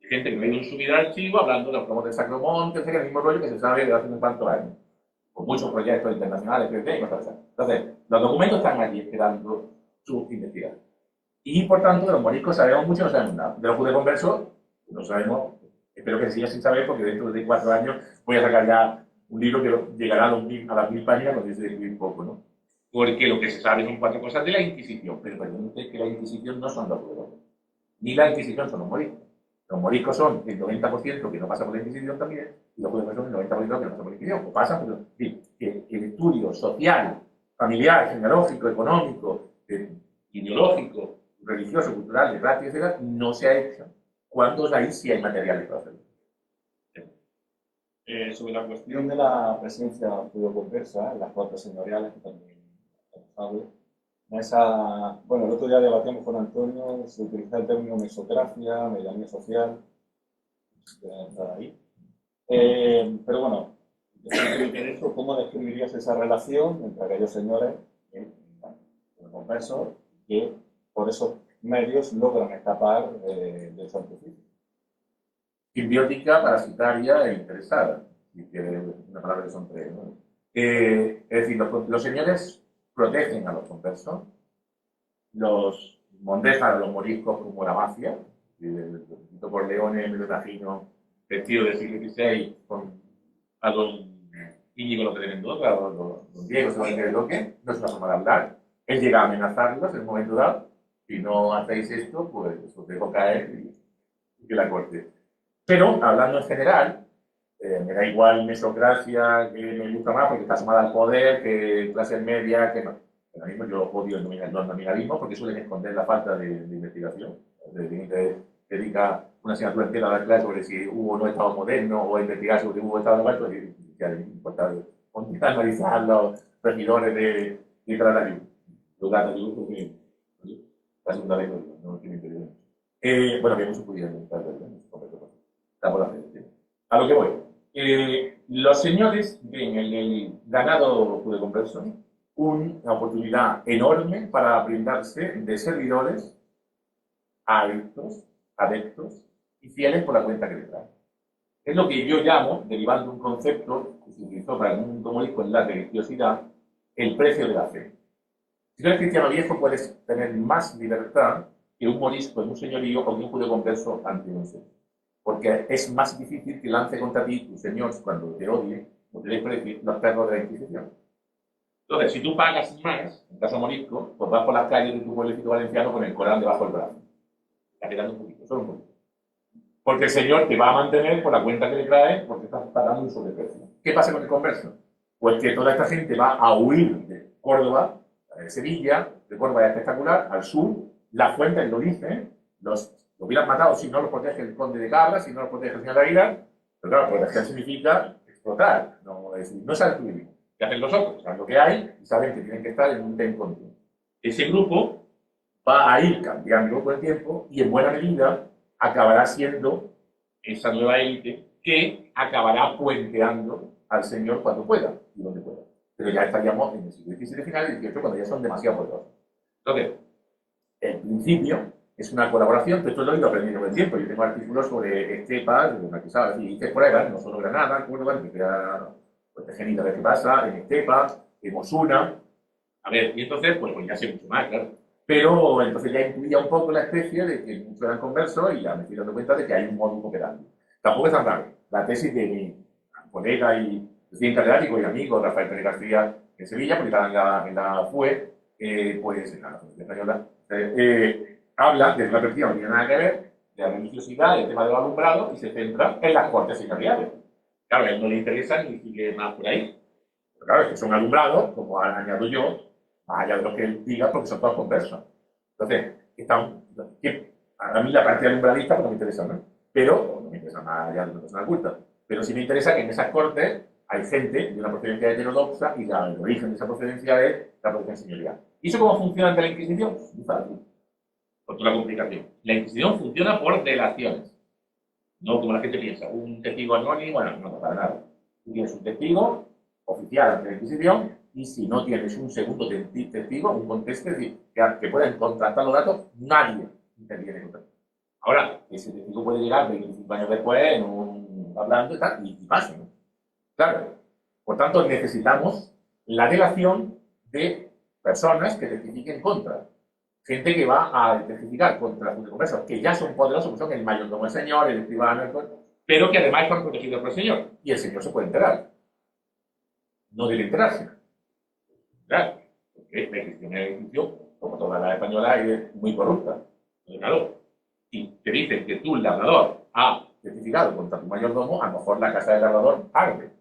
gente que me dio un subir al archivo, hablando de los promos del Sacromonte, el mismo rollo que se sabe de hace unos cuantos años, con muchos proyectos internacionales, y cosas así. Entonces, los documentos están allí esperando su investigación. Y por tanto, de los moriscos sabemos mucho, no sabemos nada. De los judeoconversos, no sabemos, espero que siga sin saber, porque dentro de 4 años voy a sacar ya un libro que llegará a las 1000 páginas, cuando dice escribir poco, ¿no? Porque lo que se sabe son 4 cosas de la Inquisición, pero perdón usted que la Inquisición no son los judeos, ni la Inquisición son los moriscos. Los moriscos son el 90% que no pasa por la Inquisición también, y los judeos son el 90% que no pasa por la Inquisición. O pasa, pero sí, que el estudio social, familiar, genealógico, económico, ideológico, religioso, cultural, de ratio, etc., no se ha hecho cuando ahí sí hay materiales para hacerlo. Sobre la cuestión de la presencia judeo-conversa en las cortes señoriales, que también sabe, bueno, el otro día debatíamos con Antonio, se utiliza el término mesocracia, medianía social. de entrar ahí. Pero bueno, en esto, ¿cómo describirías esa relación entre aquellos señores el converso que por esos medios logran escapar del sacrificio? Simbiótica, parasitaria e interesada. Si quiere una palabra que son tres, ¿no? Es decir, los señores protegen a los conversos, los mondejan a los moriscos como la mafia, el Corleone, me lo imagino, vestido del siglo XVI a don Íñigo López de Mendoza, a don Diego Sebastián de Loque, no es una forma de hablar. Él llega a amenazarlos en un momento dado, si no hacéis esto, pues os dejo caer y que la corte. Pero, hablando en general, me da igual mesocracia, que me gusta más porque está asomada al poder, que clase media, que no. Ahora mismo yo odio el nominalismo porque suelen esconder la falta de investigación. Dedica una asignatura entera a dar clase sobre si hubo o no Estado moderno o investigar sobre si hubo Estado muerto, y ya le importa analizar los regidores de Tratariu. Lugar de dibujo que la segunda vez no tiene interés. Bueno, que mucho pudiera inventar, está por la frente. A lo que voy. Los señores ven en el ganado de conversión una oportunidad enorme para brindarse de servidores adeptos y fieles por la cuenta que les traen. Es lo que yo llamo, derivando un concepto que se utilizó para el mundo morisco en la religiosidad, el precio de la fe. Si tú eres cristiano viejo, puedes tener más libertad que un morisco en un señorío o que un judío converso ante un señor. Porque es más difícil que lance contra ti tu señor cuando te odie o te desprecie los perros de la Inquisición. Entonces, si tú pagas más, en caso morisco, pues vas por las calles de tu pueblecito valenciano con el Corán debajo del brazo. Está quedando un poquito, solo un poquito. Porque el Señor te va a mantener por la cuenta que le trae, porque estás pagando un sobreprecio. ¿Qué pasa con el converso? Pues que toda esta gente va a huir de Córdoba, de Sevilla, de Córdoba es espectacular, al sur. La fuente lo dice, lo hubieran matado si no los protege el conde de Cabra, si no los protege el señor de Aguilar. Pero claro, proteger significa explotar, no es decir, no saben tú mismo. ¿Qué hacen los otros? Saben lo que hay y saben que tienen que estar en un ten continuo. Ese grupo va a ir cambiando con el tiempo y en buena medida acabará siendo esa nueva élite que acabará puenteando al Señor cuando pueda y donde pueda. Pero ya estaríamos en el siglo XVII final y XVIII cuando ya son demasiado poderosos. Entonces, el principio es una colaboración, que esto lo he ido aprendiendo con el tiempo. Yo tengo artículos sobre Estepa, una que sabes, y pruebas, no solo Granada, Córdoba, que queda Tejenita, a ver qué pasa, en Estepa, en Osuna. A ver, y entonces, pues ya sé mucho más, claro. Pero entonces ya incluía un poco la especie de que muchos eran conversos y ya me estoy dando cuenta de que hay un modus operandi. Tampoco es tan raro. La tesis de mi colega y recién catedrático y amigo Rafael Pérez García en Sevilla, porque estaba en la FUE, pues en la Universidad Española, habla de una perspectiva que no tiene nada que ver, de la religiosidad, del tema de los alumbrados, y se centra en las cortes señoriales. Claro, a él no le interesa ni sigue más por ahí. Pero claro, es que son alumbrados, como añado yo, más allá de lo que él diga, porque son todos conversos. Entonces, a mí la parte alumbradista pues no me interesa, ¿no? Pero, no me interesa más allá de una persona culta. Pero sí me interesa que en esas cortes hay gente de una procedencia heterodoxa y el origen de esa procedencia es la procedencia señorial. ¿Y eso cómo funciona ante la Inquisición? Muy fácil. Por toda la complicación. La Inquisición funciona por delaciones. No como la gente piensa, un testigo anónimo, bueno, no para nada. Tú tienes un testigo oficial ante la Inquisición y si no tienes un segundo testigo, un conteste, es decir, que pueda contrastar los datos, nadie interviene contra ti. Ahora, ese testigo puede llegar 25 años después, hablando y tal, y pasa, ¿no? Claro. Por tanto, necesitamos la delación de personas que testifiquen contra. Gente que va a testificar contra los conversos, que ya son poderosos, que son el mayordomo del Señor, el escribano, pero que además están protegidos por el Señor. Y el Señor se puede enterar. No debe enterarse. Claro, porque la Inquisición, como toda la española, es muy corrupta. Claro, y te dicen que tú, el labrador, ha testificado contra tu mayordomo, a lo mejor la casa del labrador arde.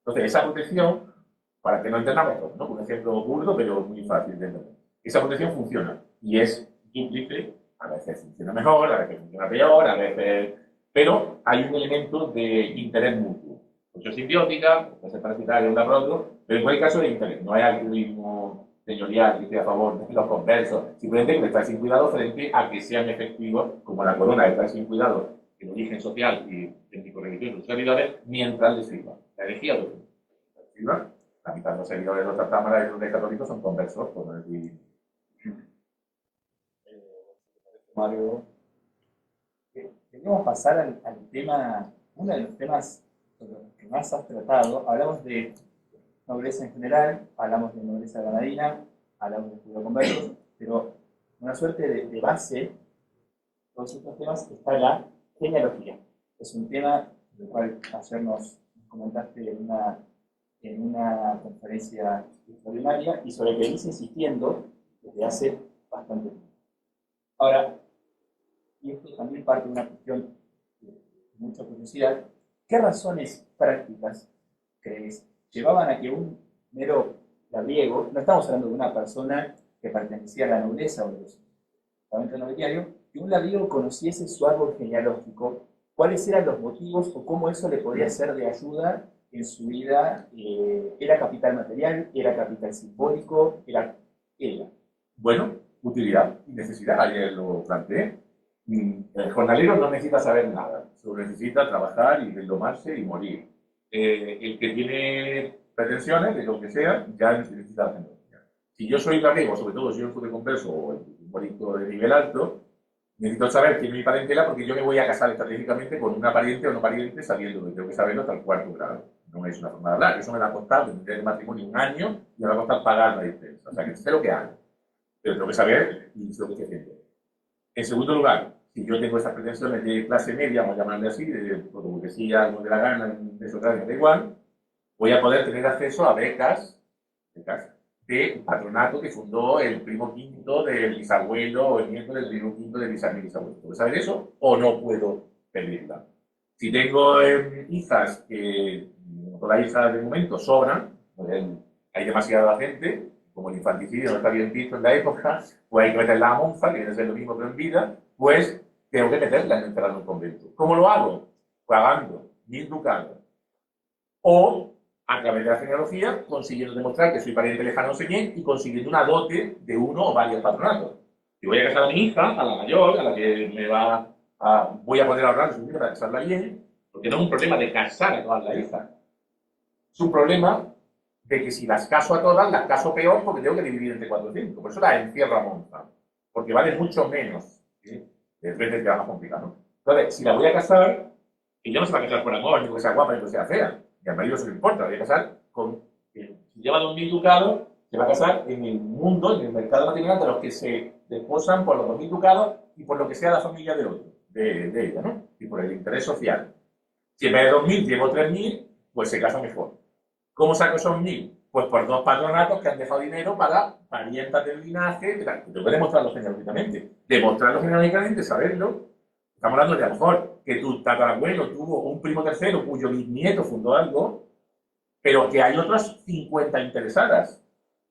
Entonces, esa protección, para que no entendamos, ¿no? Un ejemplo burdo, pero muy fácil de entender. Esa protección funciona y es dúplice, a veces funciona mejor, a veces funciona peor, a veces... Pero hay un elemento de interés mutuo. Mucho simbiótica, puede ser parasitaria una por otro, pero en cualquier caso de interés. No hay altruismo señorial que esté a favor de los conversos, simplemente que estar sin cuidado frente a que sean efectivos, como la corona está sin cuidado el origen social y étnico religioso de sus servidores, mientras les sirva. La herejía lo sirva. La mitad de los servidores de otras cámaras y los de católicos son conversos, por no decir. Mario. Queríamos pasar al tema, uno de los temas sobre los que más has tratado. Hablamos de nobleza en general, hablamos de nobleza granadina, hablamos de judeoconversos, pero una suerte de base de todos estos temas está la genealogía. Es un tema del cual ayer nos comentaste en una conferencia extraordinaria y sobre el que venís insistiendo desde hace bastante tiempo. Ahora, y esto también parte de una cuestión de mucha curiosidad, ¿qué razones prácticas crees llevaban a que un mero labriego, no estamos hablando de una persona que pertenecía a la nobleza o de los estamentos nobiliarios, que un labriego conociese su árbol genealógico, cuáles eran los motivos o cómo eso le podía ser de ayuda en su vida? ¿Era capital material? ¿Era capital simbólico? ¿Era? Bueno, utilidad y necesidad, ayer lo planteé. El jornalero no necesita saber nada, solo necesita trabajar y deslomarse y morir. El que tiene pretensiones, de lo que sea, ya necesita la tecnología. Si yo soy labriego, sobre todo si yo soy de converso o un político de nivel alto, necesito saber quién es mi parentela porque yo me voy a casar estratégicamente con una pariente o no pariente sabiendo que tengo que saberlo hasta el cuarto grado. No es una forma de hablar, eso me va a costar tendré el matrimonio un año y me va a costar pagar la diferencia. O sea, que sé lo que hago, pero tengo que saber y sé lo que estoy haciendo. En segundo lugar, si yo tengo esas pretensiones de clase media, vamos a llamarle así, de burguesía, algo de la gana, de eso me da igual, voy a poder tener acceso a becas de patronato que fundó el primo quinto del bisabuelo o el nieto del primo quinto del bisabuelo. ¿Puedo saber eso o no puedo pedirla? Si tengo hijas que, todas las hijas de momento sobran, hay demasiada gente, como el infanticidio no está bien visto en la época, pues hay que meterla a monja, que viene a ser lo mismo pero en vida, pues tengo que meterla en enterrar en un convento. ¿Cómo lo hago? Pagando 1000 ducados. O, a través de la genealogía, consiguiendo demostrar que soy pariente lejano no sé quién y consiguiendo una dote de uno o varios patronatos. Si voy a casar a mi hija, a la mayor, a la que voy a poder ahorrar su dinero para casarla bien, porque no es un problema de casar a todas las hijas. Es un problema de que si las caso a todas, las caso peor porque tengo que dividir entre 4 o 5. Por eso las encierro a monja, porque vale mucho menos. ¿Sí? De repente te va más complicado, ¿no? Entonces, si la voy a casar, y yo no se va a casar por amor, ni porque sea guapa, ni porque sea fea, y al marido se le importa, la voy a casar con... Si lleva 2000 ducados, se va a casar en el mundo, en el mercado matrimonial de los que se desposan por los 2000 ducados y por lo que sea la familia del otro, de ella, ¿no? Y por el interés social. Si en vez de 2000 llevo 3000, pues se casa mejor. ¿Cómo saco esos 1000? Pues por 2 patronatos que han dejado dinero para parientas del linaje, que tengo que demostrarlo genealógicamente. Demostrarlo genealógicamente, saberlo. Estamos hablando de a lo mejor que tu tatarabuelo tuvo un primo tercero cuyo bisnieto fundó algo, pero que hay otras 50 interesadas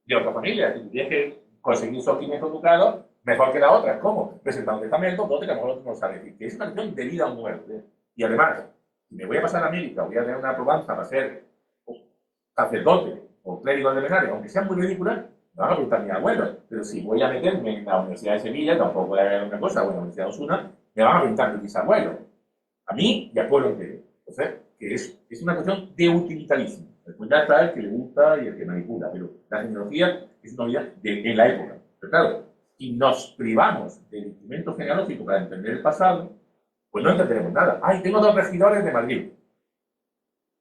de otra familia. Si tú tienes que conseguir esos 500 ducados, mejor que la otra. ¿Cómo? Presentando testamentos, dote que a lo mejor otro no sabe decir. Que es una cuestión de vida o muerte. Y además, si me voy a pasar a América, voy a tener una probanza para ser sacerdote o clérigo de Benares, aunque sean muy ridículas, me van a preguntar mis abuelos. Pero si voy a meterme en la Universidad de Sevilla, tampoco voy a ver una cosa, o en la Universidad de Osuna, me van a preguntar mis bisabuelos. A mí y al pueblo entero. Entonces, que es una cuestión de utilitarismo. Después ya está el que le gusta y el que manipula, pero la tecnología es una vida en la época. Pero claro, si nos privamos del instrumento genealógico para entender el pasado, pues no entenderemos nada. ¡Ay, tengo 2 regidores de Madrid!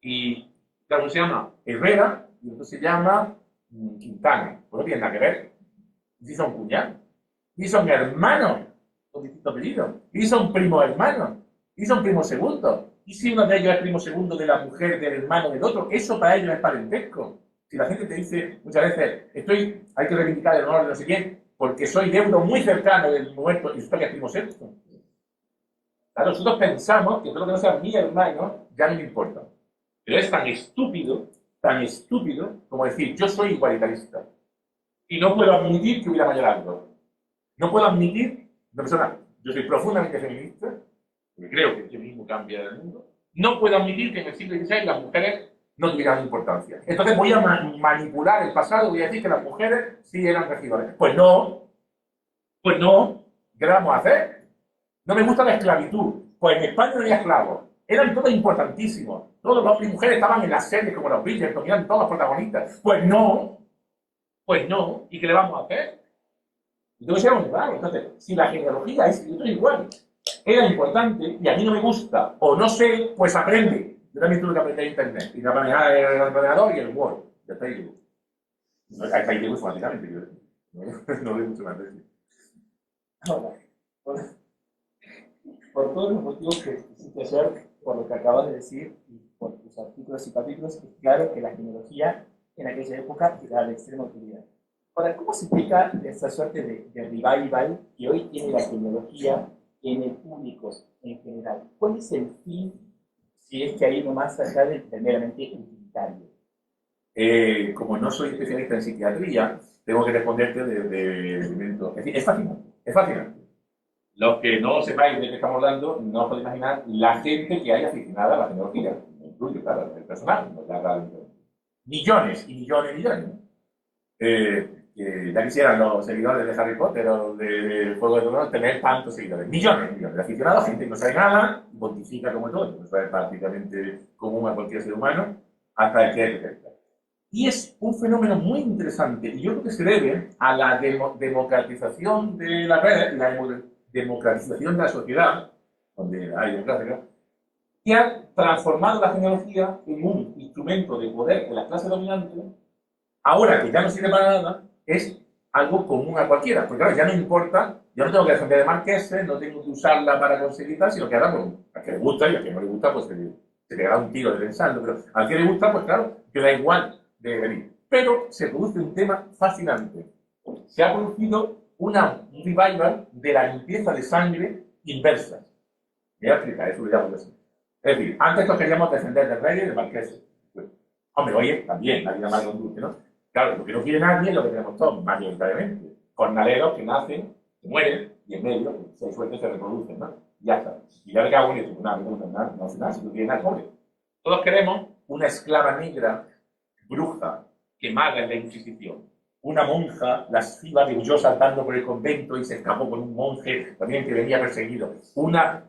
Y claro, uno se llama Herrera y otro se llama Quintana. Pues no tienen nada que ver. Y son cuñados. Y son hermanos con distintos apellidos. Y son primos hermanos. Y son primos segundos. Y si uno de ellos es primo segundo de la mujer del hermano del otro, eso para ellos es parentesco. Si la gente te dice muchas veces, hay que reivindicar el honor de no sé quién, porque soy deudo muy cercano del muerto y usted que es primo sexto. Claro, nosotros pensamos que todo lo que no sea mi hermano ya no me importa. Pero es tan estúpido como decir, yo soy igualitarista. Y no puedo admitir que hubiera mayorazgo. No puedo admitir, una persona, yo soy profundamente feminista, porque creo que el feminismo cambia el mundo. No puedo admitir que en el siglo XVI las mujeres no tuvieran importancia. Entonces voy a manipular el pasado, voy a decir que las mujeres sí eran regidores. Pues no. ¿Qué vamos a hacer? No me gusta la esclavitud. Pues en España no había esclavos. Eran todos importantísimos. Todos los hombres y mujeres estaban en las series como los Bridgerton, eran todos protagonistas. Pues no. ¿Y qué le vamos a hacer? Entonces era muy raro. Entonces, si la genealogía es igual, era importante y a mí no me gusta o no sé, pues aprende. Yo también tuve que aprender Internet y manejar el ordenador y el Word. Ya está ahí. Ahí llego informáticamente. No doy mucho más de eso. Ahora, por todos los motivos que quisiste ayer, por lo que acabas de decir y por tus artículos y capítulos, es claro que la genealogía en aquella época era de extrema utilidad. Ahora, ¿cómo se explica esa suerte de revival que hoy tiene la genealogía en el público en general? ¿Cuál es el fin, si es que hay uno más allá del meramente utilitario? Como no soy especialista en psiquiatría, tengo que responderte de elementos. Es decir, es fascinante, es fascinante. Los que no sepáis de qué estamos hablando, no os podéis imaginar la gente que hay aficionada a la genealogía, incluyo, claro, el personal, millones y millones y millones. Ya quisieran los seguidores de Harry Potter o de Juego de Tronos tener tantos seguidores. Millones y millones de aficionados, gente que no sabe nada, pontifica como todo, eso es prácticamente común a cualquier ser humano, hasta el que es. Y es un fenómeno muy interesante, y yo creo que se debe a la democratización de la red, la democratización de la sociedad, donde hay democracia, que ha transformado la genealogía en un instrumento de poder de la clase dominante. Ahora que ya no sirve para nada, es algo común a cualquiera, porque claro, ya no importa, yo no tengo que defender de marqueses, no tengo que usarla para conseguir tal, sino que ahora, pues, al que le gusta y al que no le gusta, pues se le da un tiro de pensarlo, pero al que le gusta, pues claro, que da igual de venir. Pero se produce un tema fascinante. Se ha producido un revival de la limpieza de sangre inversa. Voy a explicar, eso lo llamo así. Es decir, antes todos queríamos defender del rey y del marqués. Pues, hombre, oye, también la vida más conduce, ¿no? Claro, lo que no quiere nadie es lo que tenemos todos, mayoritariamente. Jornaleros que nacen, que mueren, y en medio, si hay suerte, se reproducen, ¿no? Ya está. Y ya le cago en esto, no hace nada, si tú tienes nada, pobre. Todos queremos una esclava negra, bruja, quemada en la Inquisición. Una monja lasciva que huyó saltando por el convento y se escapó con un monje también que venía perseguido.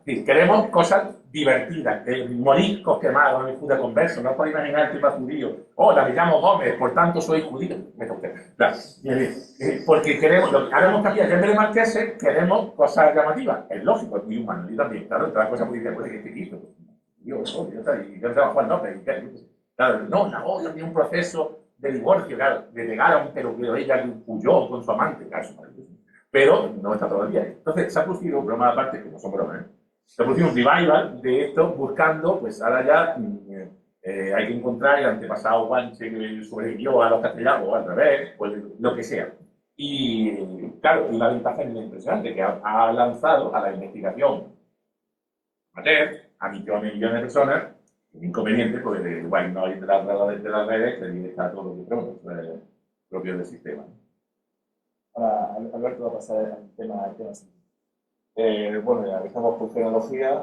Queremos cosas divertidas, moriscos quemados en el Judá converso, no os podéis imaginar el tema judío. Hola, me llamo Gómez, por tanto soy judío. Porque queremos, ahora hemos cambiado, en vez de marqueses, queremos cosas llamativas. Es lógico, es muy humano, yo también, claro, otra cosa muy diferente, pues, que quito. Y yo trabajo al norte, claro, no, yo tenía un proceso de divorcio, claro, de negar a un peluquero, ella que huyó con su amante, claro, pero no está todavía. Entonces, se ha producido un broma aparte, que no son bromas, se ha producido un revival de esto, buscando, pues ahora ya hay que encontrar el antepasado guanche que sobrevivió a los castellanos, o al revés, pues lo que sea. Y claro, una ventaja impresionante que ha lanzado a la investigación amateur a millones y millones de personas. Un inconveniente, pues igual no hay de las redes, que está todo lo que tenemos, propio del sistema. Ahora, Alberto va a pasar al tema siguiente. Bueno, ya que estamos por genealogía,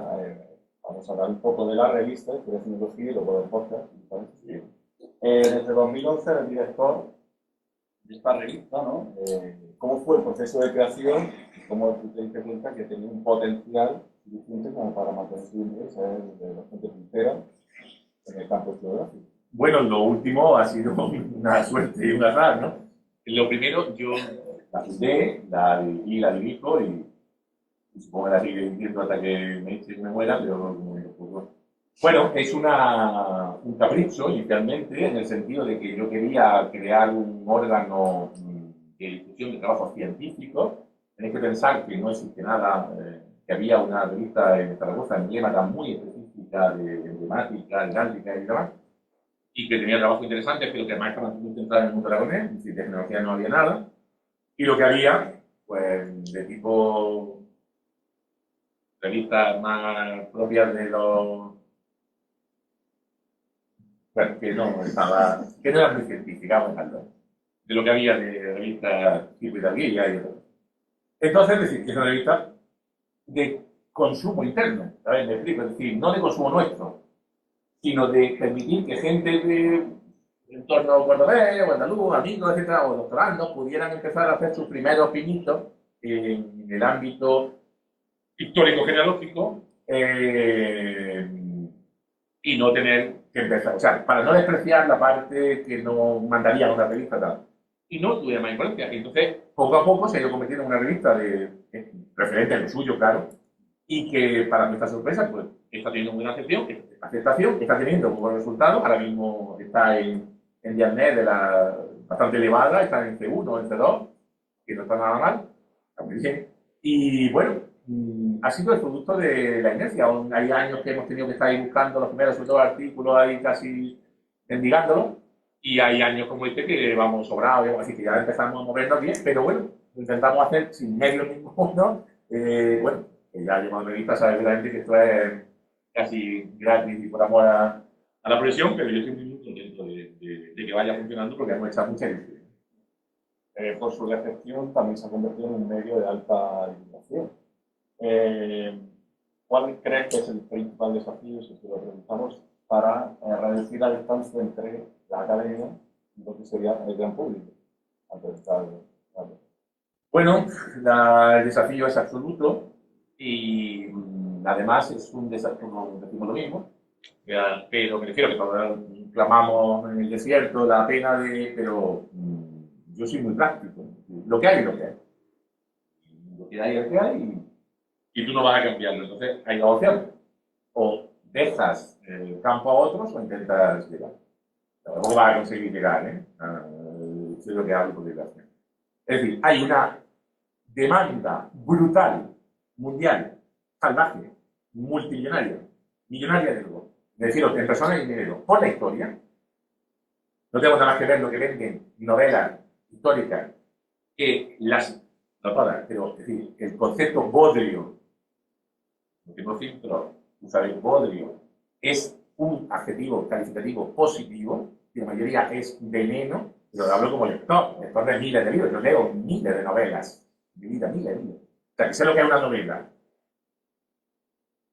vamos a hablar un poco de la revista, de genealogía y luego del podcast. Desde 2011 el director de esta revista, ¿no? ¿Cómo fue el proceso de creación? ¿Cómo te diste cuenta que tenía un potencial suficiente como para mantenerse libre, ser bastante sincera en el campo geográfico? Bueno, lo último ha sido una suerte y un azar, ¿no? Lo primero, yo la fundé, la dirijo y supongo que la seguiré dirigiendo hasta que me muera, pero bueno, es un capricho inicialmente, en el sentido de que yo quería crear un órgano de difusión de trabajos científicos. Tenéis que pensar que no existe nada, que había una revista en Zaragoza, emblemática muy específica de temática, heráldica y demás, y que tenía trabajos interesantes, pero que además estaban muy centrados en el mundo aragonés, es decir, de tecnología no había nada, y lo que había, pues, de tipo revistas más propias de los... Bueno, que no era muy científica, vamos a hablar, de lo que había de revistas tipo Italia y todo. Entonces, es decir, que es una revista de consumo interno, ¿sabes? Me explico, es decir, no de consumo nuestro, sino de permitir que gente de entorno cordobés, o andaluz, amigos, etcétera, o doctorandos, pudieran empezar a hacer sus primeros pinitos en el ámbito histórico-genealógico y no tener que empezar, o sea, para no despreciar la parte que no mandaría a una revista tal. Y no tuve más importancia. Y entonces, poco a poco se ha ido convirtiendo en una revista referente a lo suyo, claro, y que, para nuestra sorpresa, pues está teniendo buena aceptación, está teniendo buenos resultados. Ahora mismo está en Dialnet bastante elevada, está en C1, en C2, que no está nada mal, está muy bien. Y bueno, ha sido el producto de la inercia. Hay años que hemos tenido que estar ahí buscando los primeros, sobre todo artículos, ahí casi mendigándolo, y hay años como este que vamos sobrados, así que ya empezamos a movernos bien, pero bueno, lo intentamos hacer sin medios ninguno. Bueno, que ya llevamos revistas, sabes realmente que esto es casi gratis y por amor a la profesión, pero yo estoy muy contento de que vaya funcionando porque hemos echado mucha ilusión. Por su recepción también se ha convertido en un medio de alta divulgación. ¿Cuál crees que es el principal desafío, si te lo preguntamos, para reducir la distancia entre la academia y lo que sería el gran público? Bueno, el desafío es absoluto y además es un desafío, no decimos lo mismo, pero me refiero que todos clamamos en el desierto la pena pero yo soy muy práctico. Lo que hay es lo que hay. Lo que hay es lo que hay y tú no vas a cambiarlo. Entonces hay dos opciones. O dejas el campo a otros o intentas llegar. Tampoco vas a conseguir llegar, ¿eh? Eso es lo que hablo por desgracia. Es decir, hay una demanda brutal, mundial, salvaje, multimillonaria, millonaria de nuevo. Me refiero en personas y dinero, por la historia. No tengo nada más que ver lo que venden novelas históricas que no todas, pero es decir, el concepto bodrio, lo que no filtro, tú sabes, bodrio, es un adjetivo calificativo positivo, y la mayoría es veneno, pero lo hablo como lector de miles de libros, yo leo miles de novelas, mi vida, miles de libros. O sea, que sé lo que es una novela.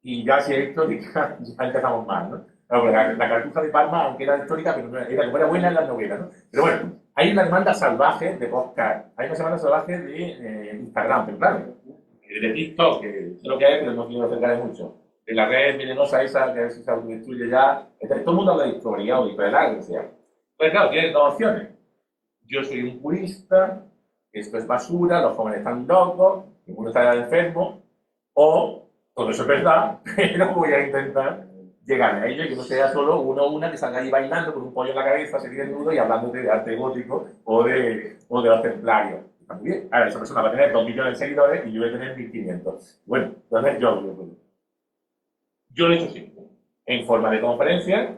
Y ya si es histórica, ya empezamos mal, ¿no? Claro, la Cartuja de Parma, aunque era histórica, pero como era buena en las novelas, ¿no? Pero bueno, hay una demanda salvaje de podcast, hay una demanda salvaje de Instagram, pero claro, de TikTok, que es lo que hay, pero no quiero acercar mucho. De la red venenosa esa, que a ver si se autodestruye ya. Todo el mundo habla de historia o de historia, o sea. Pues claro, tienes dos opciones. Yo soy un purista, esto es basura, los jóvenes están locos, el mundo está enfermo, o todo eso es verdad, pero voy a intentar llegar a ello y que no sea solo uno o una que salga ahí bailando con un pollo en la cabeza, se quede nudo y hablando de arte gótico o de los templarios. Está muy bien. Ahora, esa persona va a tener 2 millones de seguidores y yo voy a tener 1.500. Bueno, entonces yo lo he hecho siempre. En forma de conferencia,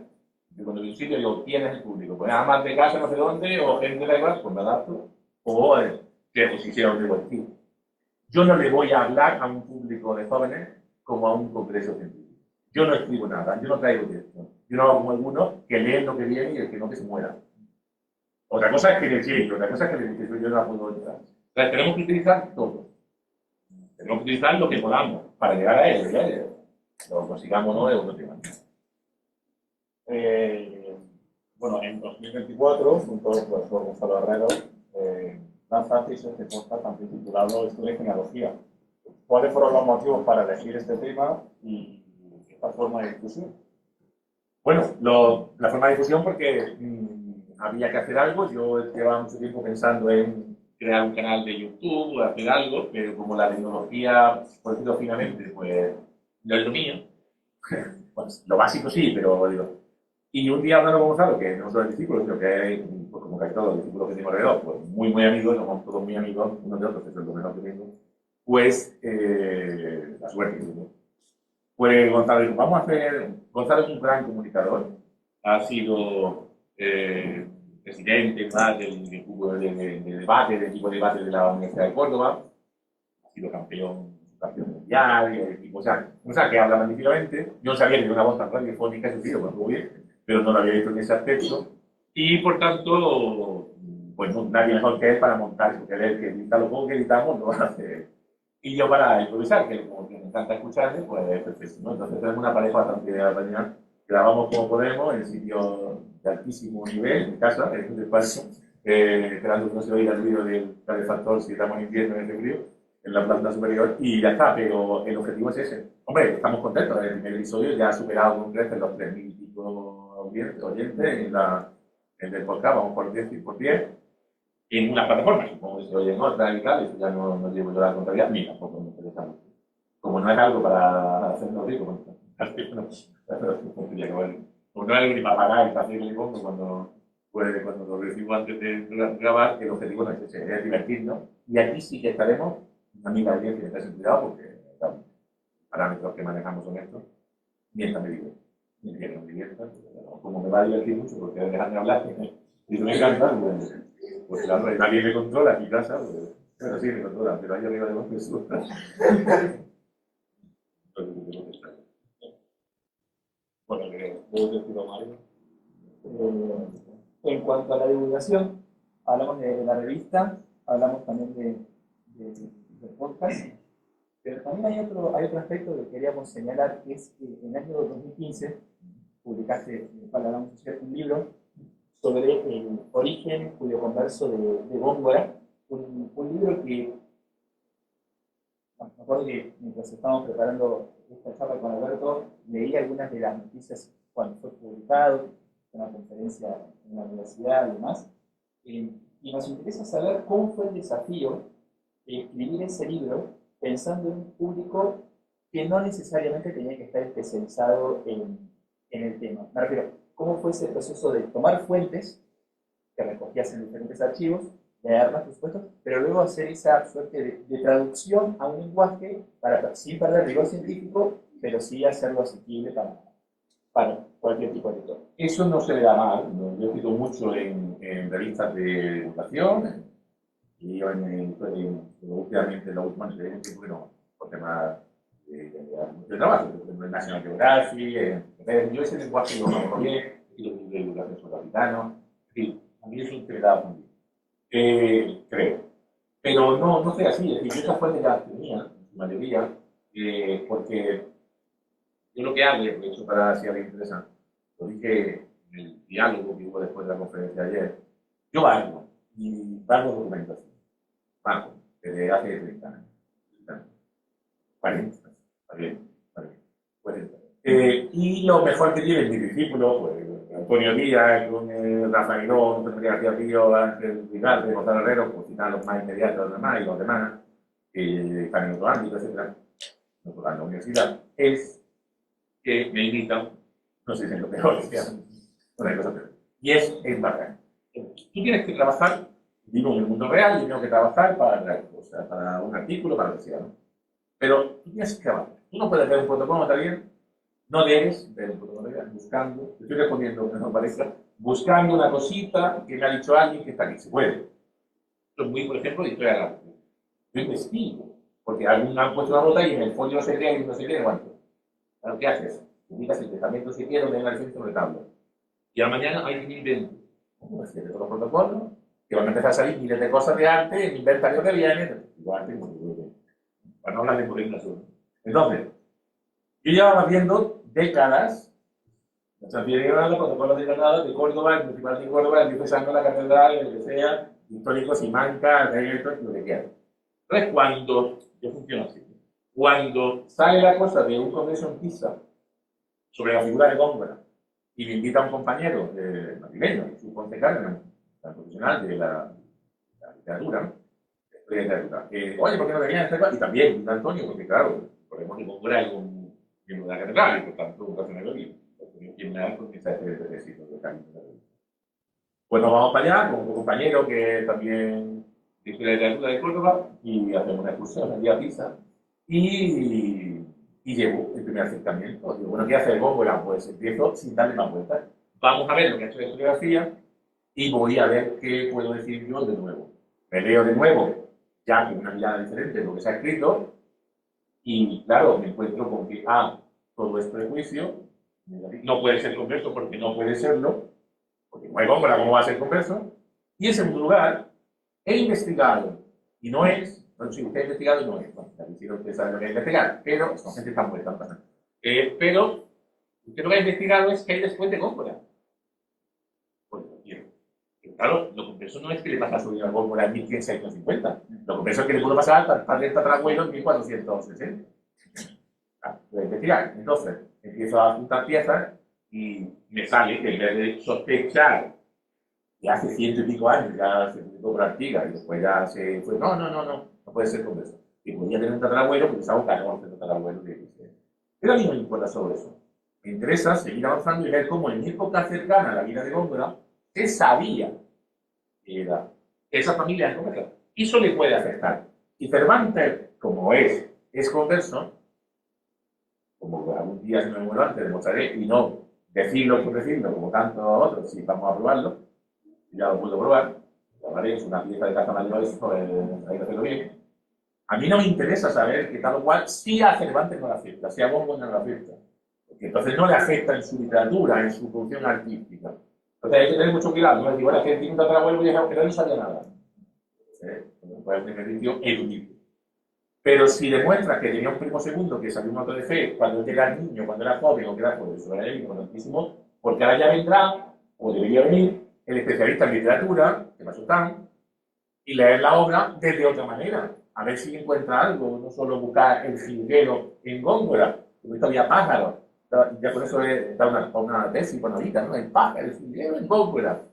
yo cuando voy a un sitio digo, ¿quién es el público? Pues nada más de casa, no sé dónde, o gente de igual, pues me adapto. O de posición de buen tipo. Yo no le voy a hablar a un público de jóvenes como a un congreso científico. Yo no escribo nada, yo no traigo texto. Yo no hago como algunos que leen lo que viene y el que no que se muera. Otra cosa es que le llegue, otra cosa es que le dice, yo no la puedo entrar. Entonces tenemos que utilizar todo. Tenemos que utilizar lo que podamos para llegar a ello. ¿Ya? Lo consigamos o no es otro tema. Bueno, en 2024, junto al profesor Gonzalo Herrero, lanzasteis este podcast también titulado Estudio de Genealogía. ¿Cuáles fueron los motivos para elegir este tema y esta forma de difusión? Bueno, la forma de difusión porque había que hacer algo. Yo llevaba mucho tiempo pensando en crear un canal de YouTube, hacer algo, pero como la tecnología, por decirlo finamente, pues no es lo mío. Pues, lo básico sí, pero digo. Y un día hablando con Gonzalo, que no solo es discípulo, sino que es, pues, como casi todos los discípulos que tengo alrededor, pues muy amigos, somos todos muy amigos, unos de otros, que es lo mejor que tengo, pues la suerte que tengo. Pues Gonzalo dijo, vamos a hacer. Gonzalo es un gran comunicador, ha sido presidente del equipo de debate, del equipo de debate de la Universidad de Córdoba, ha sido campeón mundial, o sea, que habla magníficamente. Yo no sabía que tenía una voz tan radiofónica, eso sí, lo conozco bien, pero no lo había visto en ese aspecto. Y por tanto, pues nadie mejor que él para montar, porque él es el que edita lo poco que editamos, lo hace. Y yo para improvisar, que como que me encanta escucharle, pues perfecto, ¿no? Entonces tenemos una pareja bastante apañada. Grabamos como podemos en sitios de altísimo nivel, en mi casa, en el despacho, esperando que no se oiga el ruido del calefactor si estamos en invierno en ese frío. en la planta superior y ya está, pero el objetivo es ese. Hombre, estamos contentos, el primer episodio ya ha superado con creces los 3.000 y pico oyentes en el podcast, vamos por 10 y por 10, en una plataforma, supongo que se oye en otra y tal, eso ya no llevo yo la contabilidad, ni tampoco me interesa mucho. Como no es algo para hacernos ricos, bueno, como no es algo ni para pagar y para hacer el fondo cuando lo recibo antes de grabar, el objetivo no es ese, es divertirnos. Y aquí sí que estaremos, una amiga audiencia que está sin cuidado, porque los parámetros que manejamos son estos, mientras me divierto. Mientras me divierto, como me va a divertir mucho, porque dejan de hablar, y me encanta, pues claro, nadie me controla en mi casa, pero sí me controla, pero ahí arriba de vos me suelta. Bueno, ¿puedo decir Mario? En cuanto a la divulgación, hablamos de la revista, hablamos también del podcast, pero también hay otro aspecto que queríamos señalar, que es que en el año 2015 publicaste, en el cual hablamos de un libro sobre el origen judío-converso de Góngora, un libro que, me acuerdo que mientras estábamos preparando esta charla con Alberto, leí algunas de las noticias cuando fue publicado, en una conferencia en la universidad y demás, y nos interesa saber cómo fue el desafío de escribir ese libro pensando en un público que no necesariamente tenía que estar especializado en el tema. Me refiero, ¿cómo fue ese proceso de tomar fuentes que recogías en diferentes archivos, leerlas, por supuesto, pero luego hacer esa suerte de traducción a un lenguaje para, sin perder rigor científico, pero sí hacerlo asequible para cualquier tipo de lector? Eso no se le da mal. Yo he escrito mucho en revistas de educación y yo últimamente en la última experiencia, bueno, por temas de trabajo, en National Geographic, yo ese lenguaje lo conozco bien, y los libros de educación sudafricanos, sí, a mí eso me da muy bien. Creo. Pero no fue así, es decir, yo esas fuentes ya las tenía, en su mayoría, porque yo lo que hago, y aprovecho para si a alguien interesa, lo dije en el diálogo que hubo después de la conferencia de ayer, yo valgo, y valgo documentación, valgo, desde hace 30 años, 40, 40. Y lo mejor que tiene mi discípulo, pues Antonio Díaz, con Rafa Guirón, José García Río, Ángel Vidal, Gonzalo Herrero, pues citar los más inmediatos, los demás, y los demás, que están en otro ámbito, etcétera, en la universidad, es que me invitan, no sé si es lo peor, una cosa peor, y es embarcar. Tú tienes que trabajar, digo, en el mundo real, y tengo que trabajar para un artículo, para lo que sea, ¿no? Pero tú tienes que trabajar. Tú no puedes ver un protocolo también, no debes ver un protocolo buscando, estoy respondiendo mejor parezca, buscando una cosita que me ha dicho alguien que está aquí, se puede. Esto es muy, por ejemplo, de historia de la mujer. Yo investigo, porque alguien ha puesto una nota y en el folio no se lee y no se lee cuánto. Claro, ¿qué haces? Indicas el testamento si quieres de la licencia sobre tabla. Y a la mañana hay un invento. ¿Cómo es que de todos los protocolos? Que van a empezar a salir miles de cosas de arte, en inventario que viene, arte, para no hablar de publicación. Entonces, yo llevaba viendo décadas, o sea, viene los protocolos de Granada, de Córdoba, el Municipal de Córdoba, el Diocesano, la Catedral, lo que sea, históricos, Simancas, lo que quieran. Entonces, cuando, yo funciono así, cuando sale la cosa de un congreso en Pisa sobre la figura de Góngora y me invita un compañero madrileño, su concejal, profesional de la literatura, oye, ¿por qué no venían? Y también Antonio, porque claro, podemos encontrar un miembro de la catedral y por tanto un racionero y quien me da con esa especie de éxito de camino. Pues nos vamos para allá con un compañero que también dice la literatura de Córdoba y hacemos una excursión el día a Pisa y llevo el primer acercamiento. Digo, bueno, ¿qué hace Góngora? Pues empiezo sin darle más vueltas. Vamos a ver lo que ha hecho de historiografía y voy a ver qué puedo decir yo de nuevo. Me leo de nuevo, ya con una mirada diferente de lo que se ha escrito, y claro, me encuentro con que, todo es prejuicio, no puede ser converso porque no puede serlo, porque no hay Góngora, ¿cómo va a ser converso? Y en segundo lugar, he investigado, y no es, bueno, sí, usted ha investigado y no es, bueno, ya quisiera usted saber lo que hay que investigar, pero son gente tan buena, pero usted lo que ha investigado es que hay después de Góngora. Pues quiero. Claro, lo compenso no es que le pasa su dinero por en 1150. Lo compenso es que le puedo pasar al padre del tatarabuelo en 1460. Lo investigar. Entonces, empiezo a juntar piezas y me sale que en vez de sospechar que hace ciento y pico años ya se publicó por Artigas y después ya se fue, no puede ser con eso. Y podía tener un tatarabuelo, porque estaba buscando un tatarabuelo que dice. Pero a mí no me importa sobre eso. Me interesa seguir avanzando y ver cómo en época cercana a la vida de Góngora se sabía que era esa familia en concreto. Y eso le puede afectar. Y Cervantes, como es converso, como algún día se me muero antes, demostraré, y no decirlo por decirlo, como tantos otros, si vamos a probarlo, ya lo puedo probar, lo haré, es una pieza de caza mayor, hay que hacerlo bien. A mí no me interesa saber que tal o cual, si a Cervantes no le afecta, si a Góngora no le afecta, porque entonces no le afecta en su literatura, en su función artística. Entonces hay que tener mucho cuidado, no decir, bueno, es que tiene un tatarabuelo y pero no sabía nada. Puede ser un ejercicio erudito. Pero si demuestra que tenía un primo segundo que salió un auto de fe cuando era niño, cuando era joven o que era joven, eso era él, importantísimo, porque ahora ya vendrá, o debería venir, el especialista en literatura, que pasó tan, y leer la obra desde otra manera. A ver si encuentra algo, no solo buscar el jilguero en Góngora, porque todavía pájaros. Ya con eso da una tesis bonita, ¿no? El pájaro, el jilguero en Góngora.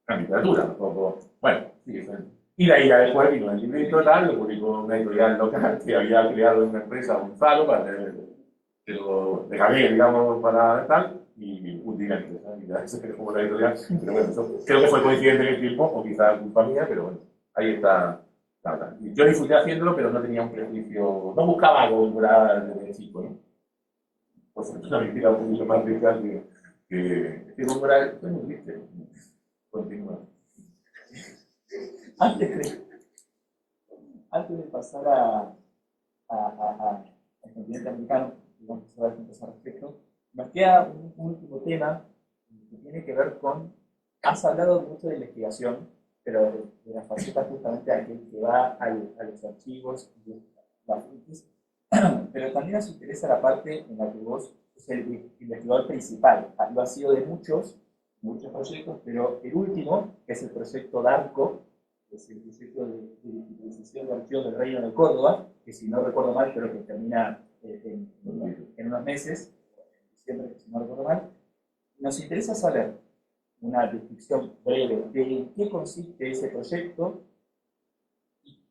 La literatura, un poco. Bueno, sí, eso es. Y de ahí ya después vino el librito tal, lo publicó una editorial local que había creado una empresa, Gonzalo, para de Javier, digamos, para tal, y un día y ya se quedó como la editorial. Pero bueno, eso creo que fue coincidente en el tiempo, o quizás culpa mía, pero bueno, ahí está. Yo disfruté haciéndolo, pero no tenía un prejuicio, no buscaba algo desde chico, ¿no? Pues entonces también tira un poquito más rica que Góngora es muy triste. Continúa. Antes de pasar al continente americano, vamos a ver juntos al respecto, nos queda un último tema que tiene que ver con, has hablado mucho de investigación, pero de la faceta justamente aquel que va a los archivos y las fuentes, pero también nos interesa la parte en la que vos sos el investigador principal. Lo has sido de muchos proyectos, pero el último, que es el proyecto DARCO, que es el proyecto de digitalización de archivos del Reino de Córdoba, que si no recuerdo mal, creo que termina en unos meses, en diciembre, si no recuerdo mal. Nos interesa saber una descripción breve de en qué consiste ese proyecto y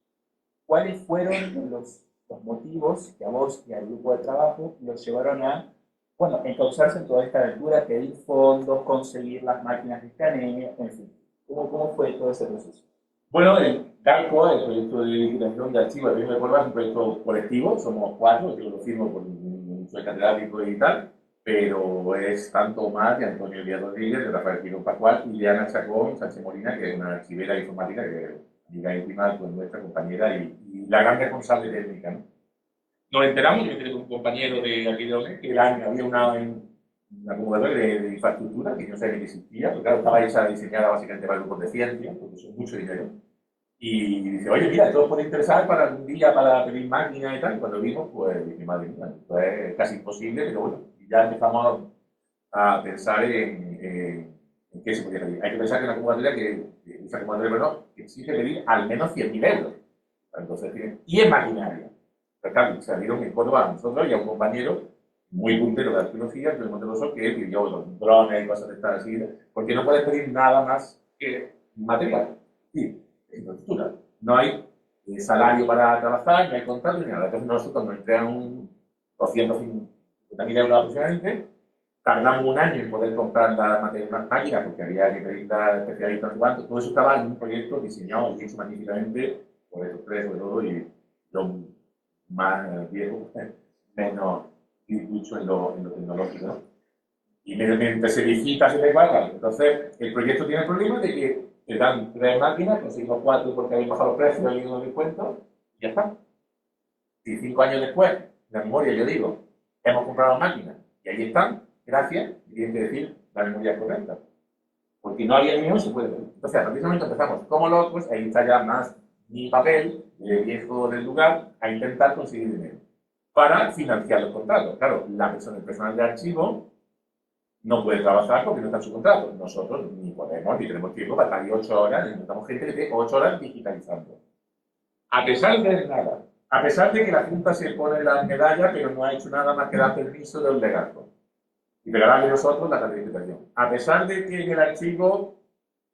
cuáles fueron los motivos que a vos y al grupo de trabajo los llevaron a, bueno, encauzarse en toda esta aventura, pedir fondos, conseguir las máquinas de escaneo, en fin. ¿Cómo fue todo ese proceso? Bueno, el DARCO, el proyecto de digitalización de archivos de Reino de Córdoba, es un proyecto colectivo, somos 4, yo lo firmo soy catedrático y tal, pero es tanto más de Antonio Díaz Rodríguez, de Rafael Quirón Pascual y de Ana Chacón Sánchez Molina, que es una archivera informática que amiga íntima con nuestra compañera y la gran responsable técnica, ¿no? Nos enteramos, yo tengo un compañero de aquí de Ones, que el año había una acumuladora de infraestructura que no sabía que existía, porque claro, estaba hecha, diseñada básicamente para grupos de ciencia, porque eso es mucho dinero. Y dice, oye, mira, esto os puede interesar para un día para pedir máquinas y tal. Y cuando vimos, pues dije, madre mía, esto es casi imposible, pero bueno, ya empezamos a pensar en qué se podía pedir. Hay que pensar que una acumuladora esa acumuladora, bueno, exige pedir al menos 100.000 euros. Entonces, y en maquinaria. Pero claro, salieron en Córdoba a nosotros y a un compañero muy puntero de arqueología, que Monteroso, que pidió los drones y cosas de estas así, porque no puedes pedir nada más que material. Sí, infraestructura. No hay salario para trabajar, no hay contrato ni nada. Entonces nosotros nos entregan un 250.000 euros aproximadamente, tardamos un año en poder comprar las máquinas porque había que pedir a especialistas cuánto. Todo eso estaba en un proyecto diseñado y hecho magníficamente por estos tres, sobre todo, y los más viejos, menos mucho en lo tecnológico, ¿no? Y mientras se visita, se recuerda. Entonces, el proyecto tiene el problema de que te dan 3 máquinas, conseguimos 4 porque habéis bajado los precios, hay unos descuentos, y ya está. Y 5 años después, la memoria, yo digo, hemos comprado máquinas, y ahí están, gracias, y tienen que decir la memoria correcta. Porque no había ni uno, se puede ver. Entonces, a partir de ese momento empezamos como locos, ahí está ya más mi papel, el viejo del lugar, a intentar conseguir dinero para financiar los contratos. Claro, el personal de archivo no puede trabajar porque no está en su contrato. Nosotros ni podemos, ni tenemos tiempo para estar ahí 8 horas, necesitamos gente que esté 8 horas digitalizando. A pesar de nada, a pesar de que la Junta se pone la medalla, pero no ha hecho nada más que dar permiso de un legato y pegarle nosotros la calificación. A pesar de que en el archivo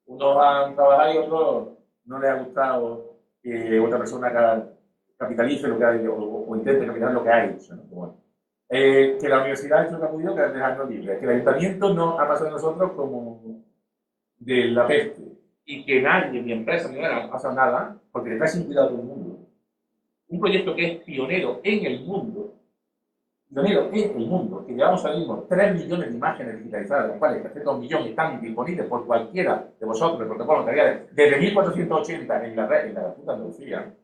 unos han trabajado y otros no les ha gustado que otra persona capitalice lo que ha hecho o intente capitalizar lo que ha hecho, ¿no? Bueno, que la universidad ha hecho lo que ha podido, que es dejarnos libres, que el ayuntamiento no ha pasado de nosotros como de la peste y que nadie, ni empresa, ni nada, ha pasado nada, porque le está sin cuidado a todo el mundo. Un proyecto que es pionero en el mundo, que llevamos ahora mismo 3 millones de imágenes digitalizadas, de las cuales casi 2 millones están disponibles por cualquiera de vosotros, el protocolo notarial, desde 1480 en la red, en la Junta de Andalucía,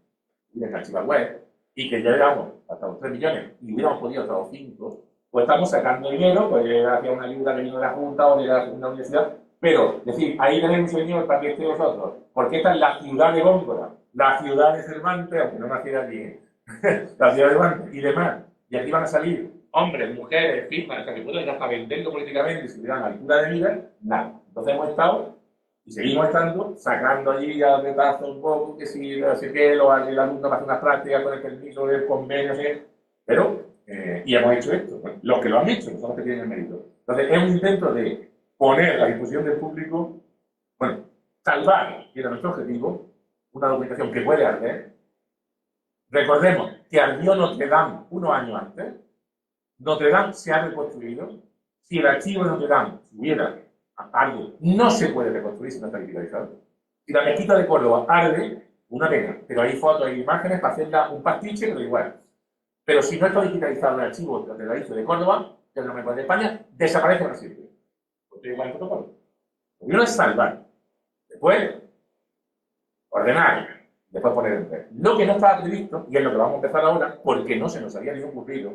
y en la archiva web, y que ya llegamos hasta los 3 millones y hubiéramos podido hasta los 5, pues estamos sacando dinero, pues hacia una ayuda que vino de la Junta o de la universidad, pero, es decir, ahí tenemos el dinero para que esté vosotros, porque esta es la ciudad de Góngora, la ciudad de Cervantes, aunque no naciera allí, la ciudad de Cervantes y demás. Y aquí van a salir hombres, mujeres, firmas, o sea, que pueden hasta venderlo políticamente y si hubieran altura de vida, nada. Entonces hemos estado, y seguimos estando, sacando allí a retazo un poco, que si no sé qué, el alumno va a hacer unas prácticas con el permiso del convenio, no sé qué, pero, y hemos hecho esto. Bueno, los que lo han hecho son los que tienen el mérito. Entonces es un intento de poner a disposición del público, bueno, salvar, que era nuestro objetivo, una documentación que puede arder. Recordemos que ardió Notre Dame unos años antes. Notre Dame se ha reconstruido. Si el archivo de Notre Dame hubiera arde, no se puede reconstruir si no está digitalizado. Si la mezquita de Córdoba arde, una pena, pero hay fotos, hay imágenes para hacerla un pastiche, pero igual. Pero si no está digitalizado el archivo de la isla de Córdoba, que es la mejor de España, desaparece para siempre. Porque igual el protocolo. Lo primero es salvar. Después, ordenar. Después poner en red. Lo que no estaba previsto, y es lo que vamos a empezar ahora, porque no se nos había ni ocurrido,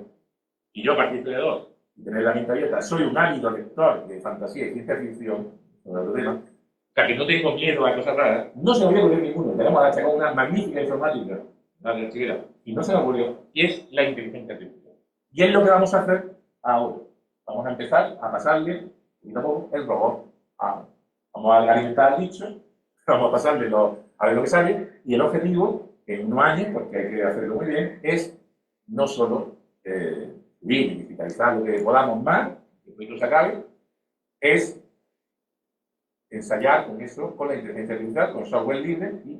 y yo, partido historiador, y tener la mente abierta, soy un ávido lector de fantasía y ciencia ficción, sobre otro tema, o sea, que no tengo miedo a cosas raras, no se me había ocurrido ninguno. Tenemos a sacar una magnífica informática, la de Archiguera, y no se me ocurrió, y es la inteligencia artificial. Y es lo que vamos a hacer ahora. Vamos a empezar a pasarle, y tampoco, el robot. Vamos a alimentar al dicho, vamos a pasarle a ver lo que sale, y el objetivo, en unos años, porque hay que hacerlo muy bien, es no solo subir y digitalizar lo que podamos más, que el proyecto se acabe, es ensayar con eso, con la inteligencia artificial, con software libre, y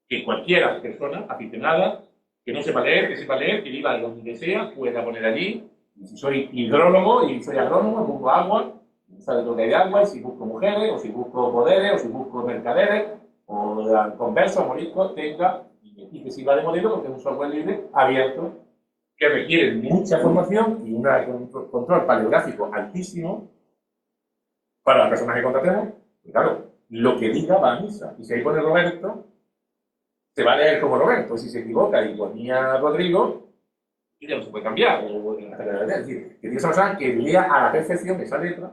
que cualquiera persona aficionada, que no sepa leer, que sepa leer, que viva donde sea, pueda poner allí. Y si soy hidrólogo y soy agrónomo, busco agua, sabe lo que hay de agua, y si busco mujeres, o si busco poderes, o si busco mercaderes, o conversos, moriscos, tenga, y que sirva de modelo, porque es un software libre, abierto, que requiere mucha formación y un control paleográfico altísimo para las personas que contratemos. Y claro, lo que diga va a misa. Y si ahí pone Roberto, se va a leer como Roberto. Si se equivoca y ponía Rodrigo, y ya no se puede cambiar. Es decir, que tiene esa persona que lea a la perfección esa letra,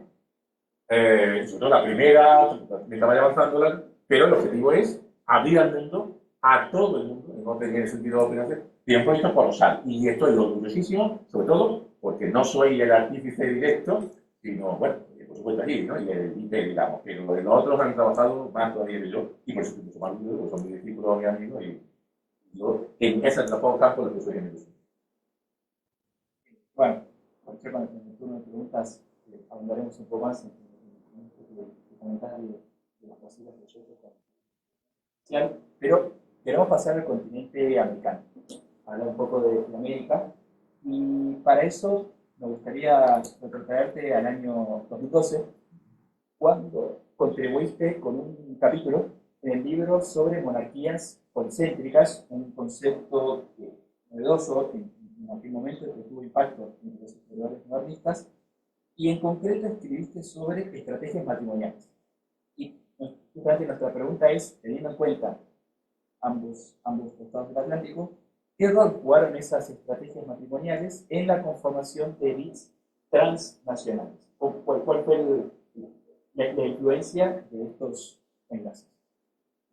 sobre todo la primera, mientras vaya avanzando, pero el objetivo es abrir al mundo, a todo el mundo, en orden en el sentido financiero, tiene un proyecto colosal. Y estoy orgullosísimo, sobre todo, porque no soy el artífice directo, sino, bueno, por supuesto allí, ¿no? Y el IP, digamos, pero los otros han trabajado más todavía que yo, y por supuesto mucho más que yo, porque son mis discípulos, mis amigos, y yo en ese trabajo campo lo que soy en el. Bueno, cuando en el turno de preguntas ahondaremos un poco más en esto que comentas de los posibles proyectos. Pero queremos pasar al continente americano, hablar un poco de América, y para eso me gustaría retrotraerte al año 2012, cuando contribuiste con un capítulo en el libro sobre monarquías policéntricas, un concepto novedoso en aquel momento que tuvo impacto en los historiadores modernistas, y en concreto escribiste sobre estrategias matrimoniales. Y justamente nuestra pregunta es, teniendo en cuenta ambos costados del Atlántico, ¿qué rol jugaron esas estrategias matrimoniales en la conformación de élites transnacionales? ¿Cuál fue la influencia de estos enlaces?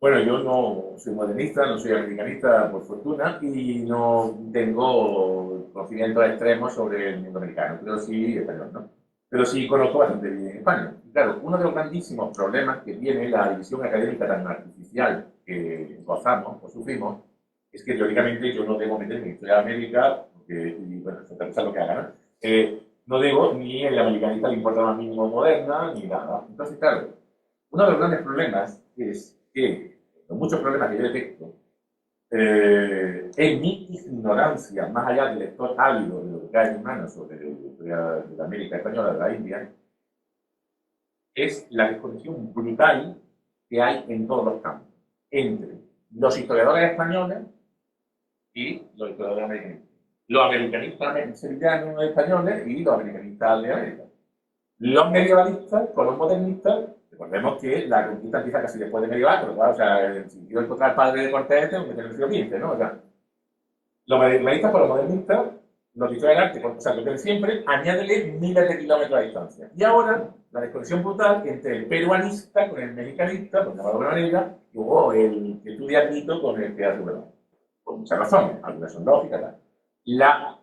Bueno, yo no soy modernista, no soy americanista por fortuna y no tengo conocimientos extremos sobre el mundo americano, pero sí español, ¿no? pero sí conozco bastante bien España. Y claro, uno de los grandísimos problemas que tiene la división académica tan artificial que gozamos o sufrimos es que teóricamente yo no debo meterme en historia de América, porque, y bueno, otra cosa es lo que haga, ¿no? No debo ni el americanista le importa más mínimo moderna, ni nada. Entonces, claro, uno de los grandes problemas es que, los muchos problemas que yo detecto, en mi ignorancia, más allá del lector ávido de lo que hay en mano sobre la historia de la América española, de la India, es la desconexión brutal que hay en todos los campos, entre los historiadores españoles y los historiadores americanistas. Los americanistas sevillanos españoles y los americanistas de América. Los medievalistas con los modernistas. Recordemos que la conquista empieza casi después de medieval, pero claro, o sea, si quiero encontrar al padre de Cortés, tengo que tener el siglo XV, ¿no? O sea, los medievalistas con los modernistas, los historia del arte, o sea, lo que siempre, añádele miles de kilómetros de distancia. Y ahora, la desconexión brutal entre el peruanista con el mexicanista, por llamarlo de alguna manera, o el que estudia mito con el que hace verdad. Por muchas razones, algunas son lógicas, tal.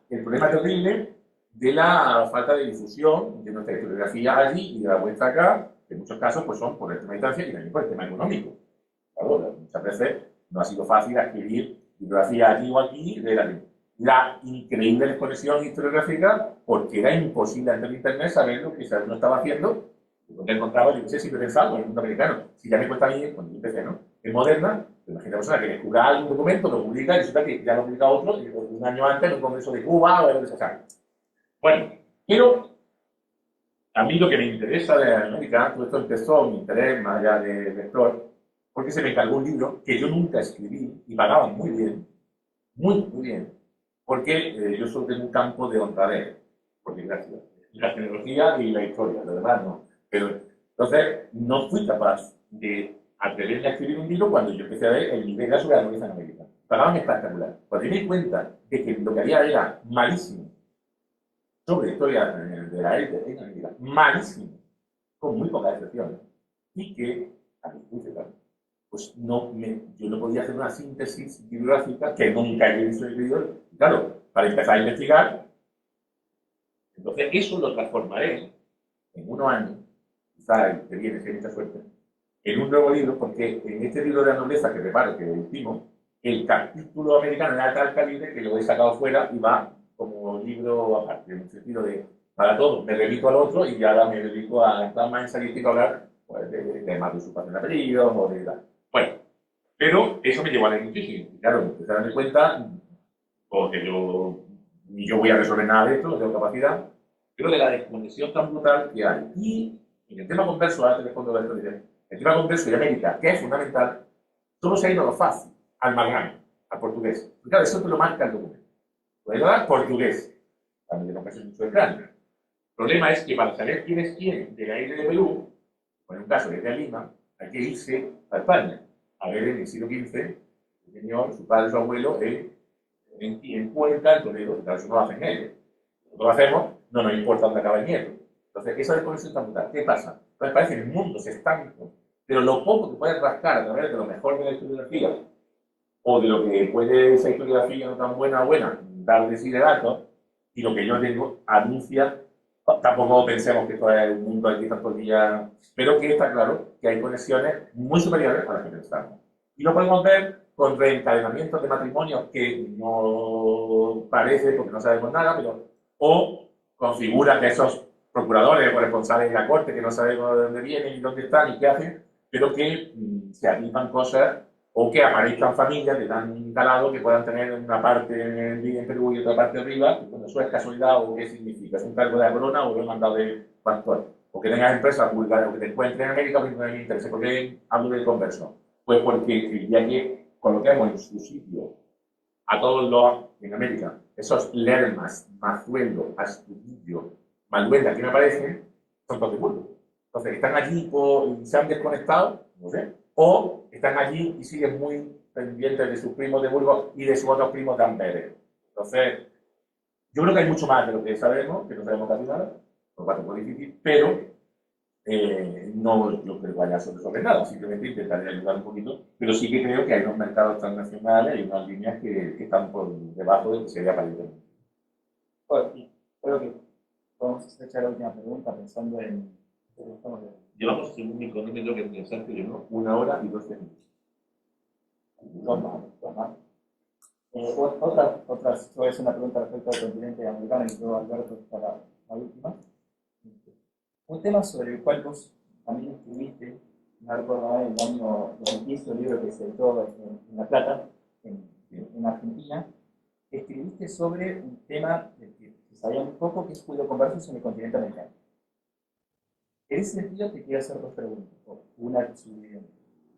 El problema terrible de la falta de difusión de nuestra historiografía allí y de la vuestra acá, que en muchos casos pues, son por el tema de distancia y también por el tema económico. Claro, muchas veces no ha sido fácil adquirir bibliografía allí o aquí de la increíble desconexión historiográfica, porque era imposible antes de internet saber lo que uno estaba haciendo, donde encontraba, yo no sé, siempre pensaba en el mundo americano. Si ya me cuesta a mí, cuando yo empecé, ¿no? En Moderna, imagina una persona que descubra algún documento, lo publica y resulta que ya lo publica otro, y un año antes en un congreso de Cuba o de lo que sea. Bueno, pero a mí lo que me interesa de América, todo esto empezó mi interés más allá de lector, porque se me encargó un libro que yo nunca escribí y pagaban muy bien, muy bien, porque yo soy de un campo de honradez, porque gracias, la tecnología y la historia, lo demás no. Pero entonces no fui capaz de atreverme a escribir un libro cuando yo empecé a ver el nivel de sobre la nobleza en América. Pagaban espectacular. Cuando me di cuenta de que lo que había era malísimo sobre historia de la élite en América, malísimo, con muy pocas excepciones, y que, a mi juicio, claro, pues yo no podía hacer una síntesis bibliográfica que nunca he visto en el claro, para empezar a investigar. Entonces, eso lo transformaré en unos años, quizá el que viene, si hay mucha suerte, en un nuevo libro, porque en este libro de la nobleza que preparo, que es el último, el capítulo americano era tal calibre que lo he sacado fuera y va como libro aparte, en el sentido de, para todo, me remito al otro y ahora me dedico a estar más ensayístico a hablar pues, de más de usurpación de apellidos o de tal. Bueno, pero eso me llevó a la muchísimo. Y claro, empecé a darme cuenta, porque ni yo voy a resolver nada de esto, no tengo capacidad, pero de la desconexión tan brutal que hay. Y en el tema converso, ahora te respondo la historia, el tema converso de América, que es fundamental, solo se ha ido a lo fácil, al malgano, al portugués. Y claro, eso te lo marca el documento. Puede dar portugués, también no pasa mucho de cráneo. El problema es que para saber quién es quién de la isla de Perú, o en un caso de Lima, hay que irse a España, a ver en el siglo XV, el señor, su padre, su abuelo, en Cuenca, en Toledo, claro, eso no lo hacen ellos. Nosotros lo hacemos, no nos importa dónde acaba el hierro. Entonces, esa desconexión tan brutal. ¿Qué pasa? Entonces parece que el mundo se estanca, pero lo poco que puedes rascar a través de lo mejor de la historiografía, o de lo que puede esa historiografía no tan buena o buena, dar de sí de datos, y lo que yo tengo anuncia, tampoco pensemos que esto es un mundo aquí tantos días, pero que está claro que hay conexiones muy superiores a las que pensamos. Y lo podemos ver con reencadenamientos de matrimonios que no parece, porque no sabemos nada, pero, o con figuras de esos procuradores o responsables de la corte que no sabemos de dónde vienen y dónde están y qué hacen, pero que se aplican cosas o que aparezcan familias de tan calado que puedan tener una parte en Perú y otra parte arriba, y bueno, eso es casualidad o qué significa, es un cargo de la corona o lo he mandado de pastor, o que tengas empresas públicas o que te encuentres en América porque no me interesa, ¿por qué hablo del converso? Pues porque ya que coloquemos en su sitio a todos los en América, esos Lermas, Mazuelo, Astudillo, Maluenda que me aparecen, son todos de Burgos. Entonces, están allí y se han desconectado, no sé, o están allí y siguen muy pendientes de sus primos de Burgos y de sus otros primos de Amberes. Entonces, yo creo que hay mucho más de lo que sabemos, que no sabemos casi nada, por lo cual es muy difícil, pero no yo creo que vaya sobre nada, simplemente intentaré ayudar un poquito, pero sí que creo que hay unos mercados transnacionales y unas líneas que están por debajo de lo que sería para el Pues, creo que Vamos a echar la última pregunta pensando en... Llevamos, según mi cronómetro, que pensar que yo, 1 hora y 12 minutos. Toma. Voy a hacer una pregunta respecto al continente americano y luego Alberto para la última. Un tema sobre el cual vos también escribiste, no recuerdo en el año 2015, un libro que se editó en La Plata, en Argentina, escribiste sobre un tema del que se sabía muy poco, que es judeoconversos en el continente americano. En ese sentido te quiero hacer 2 preguntas, una subdividida.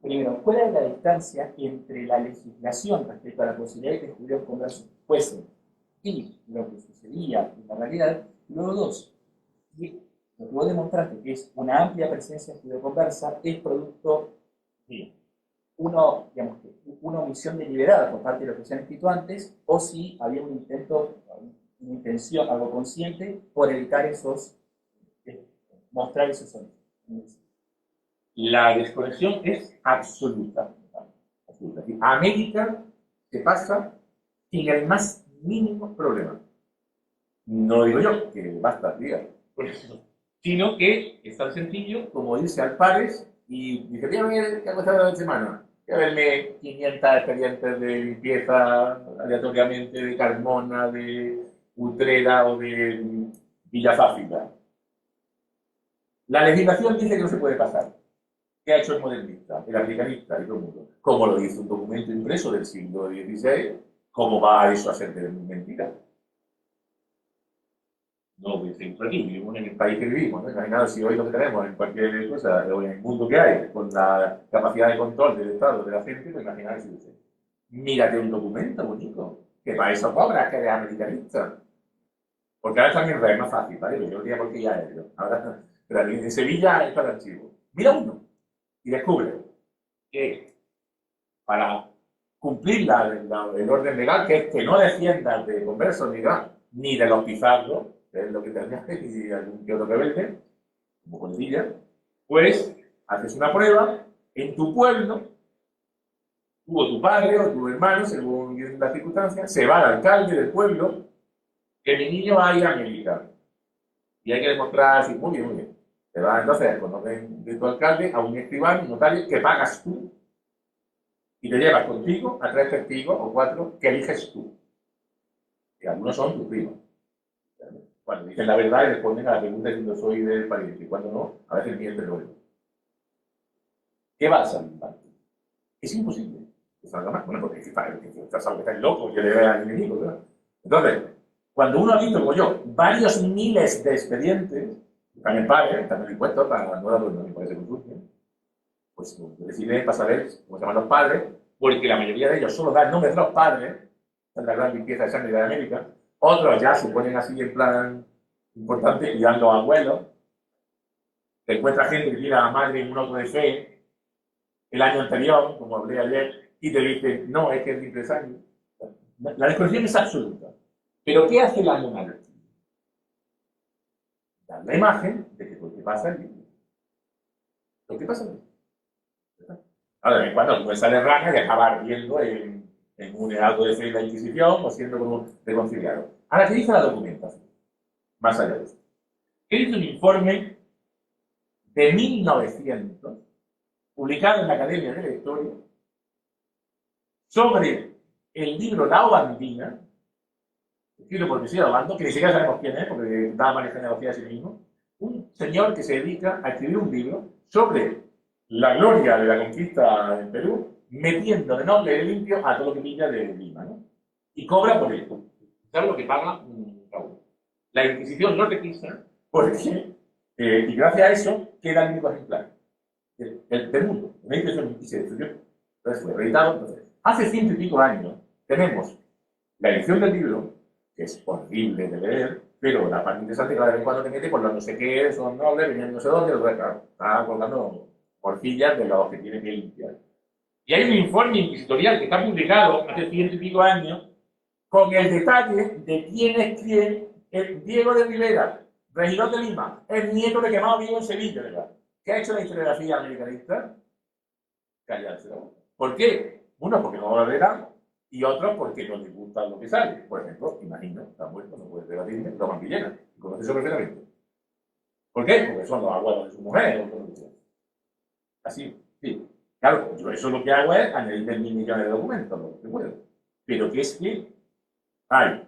Primero, ¿cuál es la distancia entre la legislación respecto a la posibilidad de que judíos conversos fuesen y lo que sucedía en la realidad? Luego 2, lo que vos demostraste que es una amplia presencia judeo-conversa es producto de una omisión deliberada por parte de los que se han escrito antes, o si había un intento, una intención, algo consciente, por evitar mostrar esos orígenes. La desconexión es absoluta. América se pasa sin el más mínimo problema. No digo yo, que basta, diga, sino que es tan sencillo como irse al Pares y dice, voy a ver qué ha costado la semana. Voy a verme 500 expedientes de limpieza aleatoriamente de Carmona, de Utrera o de Villafáfica. La legislación dice que no se puede pasar. ¿Qué ha hecho el modernista, el americanista y todo el mundo? ¿Cómo lo dice un documento impreso del siglo XVI? ¿Cómo va eso a ser de mentira? No voy a seguir por aquí, vivimos en el país que vivimos, ¿no? Imaginaos si hoy lo que tenemos en cualquier cosa, o en el mundo que hay, con la capacidad de control del Estado, de la gente, pues imaginaos si dice, mírate un documento bonito, que para eso cobras, que eres americanista. Porque ahora también es más fácil, ¿vale? Yo no diría por qué ya es. Ahora, pero en Sevilla está el archivo. Mira uno y descubre que para cumplir el orden legal, que es que no defiendas de conversos ni de los pizarros, que es lo que te añade, y algún que otro rebelde, como Condilla, pues haces una prueba en tu pueblo, tú o tu padre o tu hermano, según las circunstancias, se va al alcalde del pueblo, que mi niño va a ir a América. Y hay que demostrar así, muy bien, muy bien. Te vas entonces con orden de tu alcalde a un escribano, un notario, que pagas tú, y te llevas contigo a 3 testigos o 4 que eliges tú. Y algunos son tus primos. Cuando dicen la verdad y responden a la pregunta diciendo soy del pariente, y cuando no, a veces mienten luego. ¿Qué va a salir mal? Es imposible que salga mal. Bueno, porque estás loco, que le vea al enemigo, ¿verdad? Entonces, cuando uno ha visto, como yo, varios miles de expedientes, también pague, también impuestos para no darlo ni para que se consulten, pues decide pasar a ver cómo se llaman los padres, porque la mayoría de ellos solo dan nombres de los padres, en la gran limpieza de sangre de América. Otros ya se ponen así en plan importante y dan los abuelos. Te encuentra gente que tiene a la madre en un auto de fe el año anterior, como hablé ayer, y te dicen, no, es que es libre de sangre. La desconexión es absoluta. Pero ¿qué hace la monarquía? Dar la imagen de que lo que pasa es libre. Lo que pasa es libre. Ahora, de vez en cuando puede salir rana y acabar viendo en un auto de fe de la Inquisición o siendo como reconciliado. Ahora, ¿qué dice la documentación? Más allá de esto. ¿Qué dice un informe de 1900, publicado en la Academia de la Historia, sobre el libro La Ovandina, escrito por Luis Obando, que ni siquiera sabemos quién es, porque da más genealogía a sí mismo, un señor que se dedica a escribir un libro sobre la gloria de la conquista en Perú, metiendo de nombre de limpio a todo lo que pilla de Lima, ¿no? Y cobra por esto. ¿Sabes lo que paga un cabo? La Inquisición no requisa, porque, y gracias a eso, queda el único ejemplar del mundo. La Inquisición se destruyó. Entonces fue reeditado. Entonces, hace 100 y pico años tenemos la edición del libro, que es horrible de leer, pero la parte interesante que de vez en cuando te mete por los no sé qué, son nobles, venían no sé dónde, claro, está colgando morcillas de los que tiene que limpiar. Y hay un informe inquisitorial que está publicado hace 100 y pico años con el detalle de quién es quién, el Diego de Rivera, regidor de Lima, el nieto de Quemado Vivo en Sevilla, ¿verdad? ¿Qué ha hecho la historiografía americanista? Callarse la boca. ¿Por qué? Uno, porque no lo verán, y otro, porque no les gusta lo que sale. Por ejemplo, imagino, está muerto, no puede debatirme, Tomás Villena. Conoce eso perfectamente. ¿Por qué? Porque son los abuelos de su mujer, o lo que sea. Así, sí. Claro, yo eso lo que hago es añadirle 1.000 millones de documentos, lo que puedo. Pero que es que hay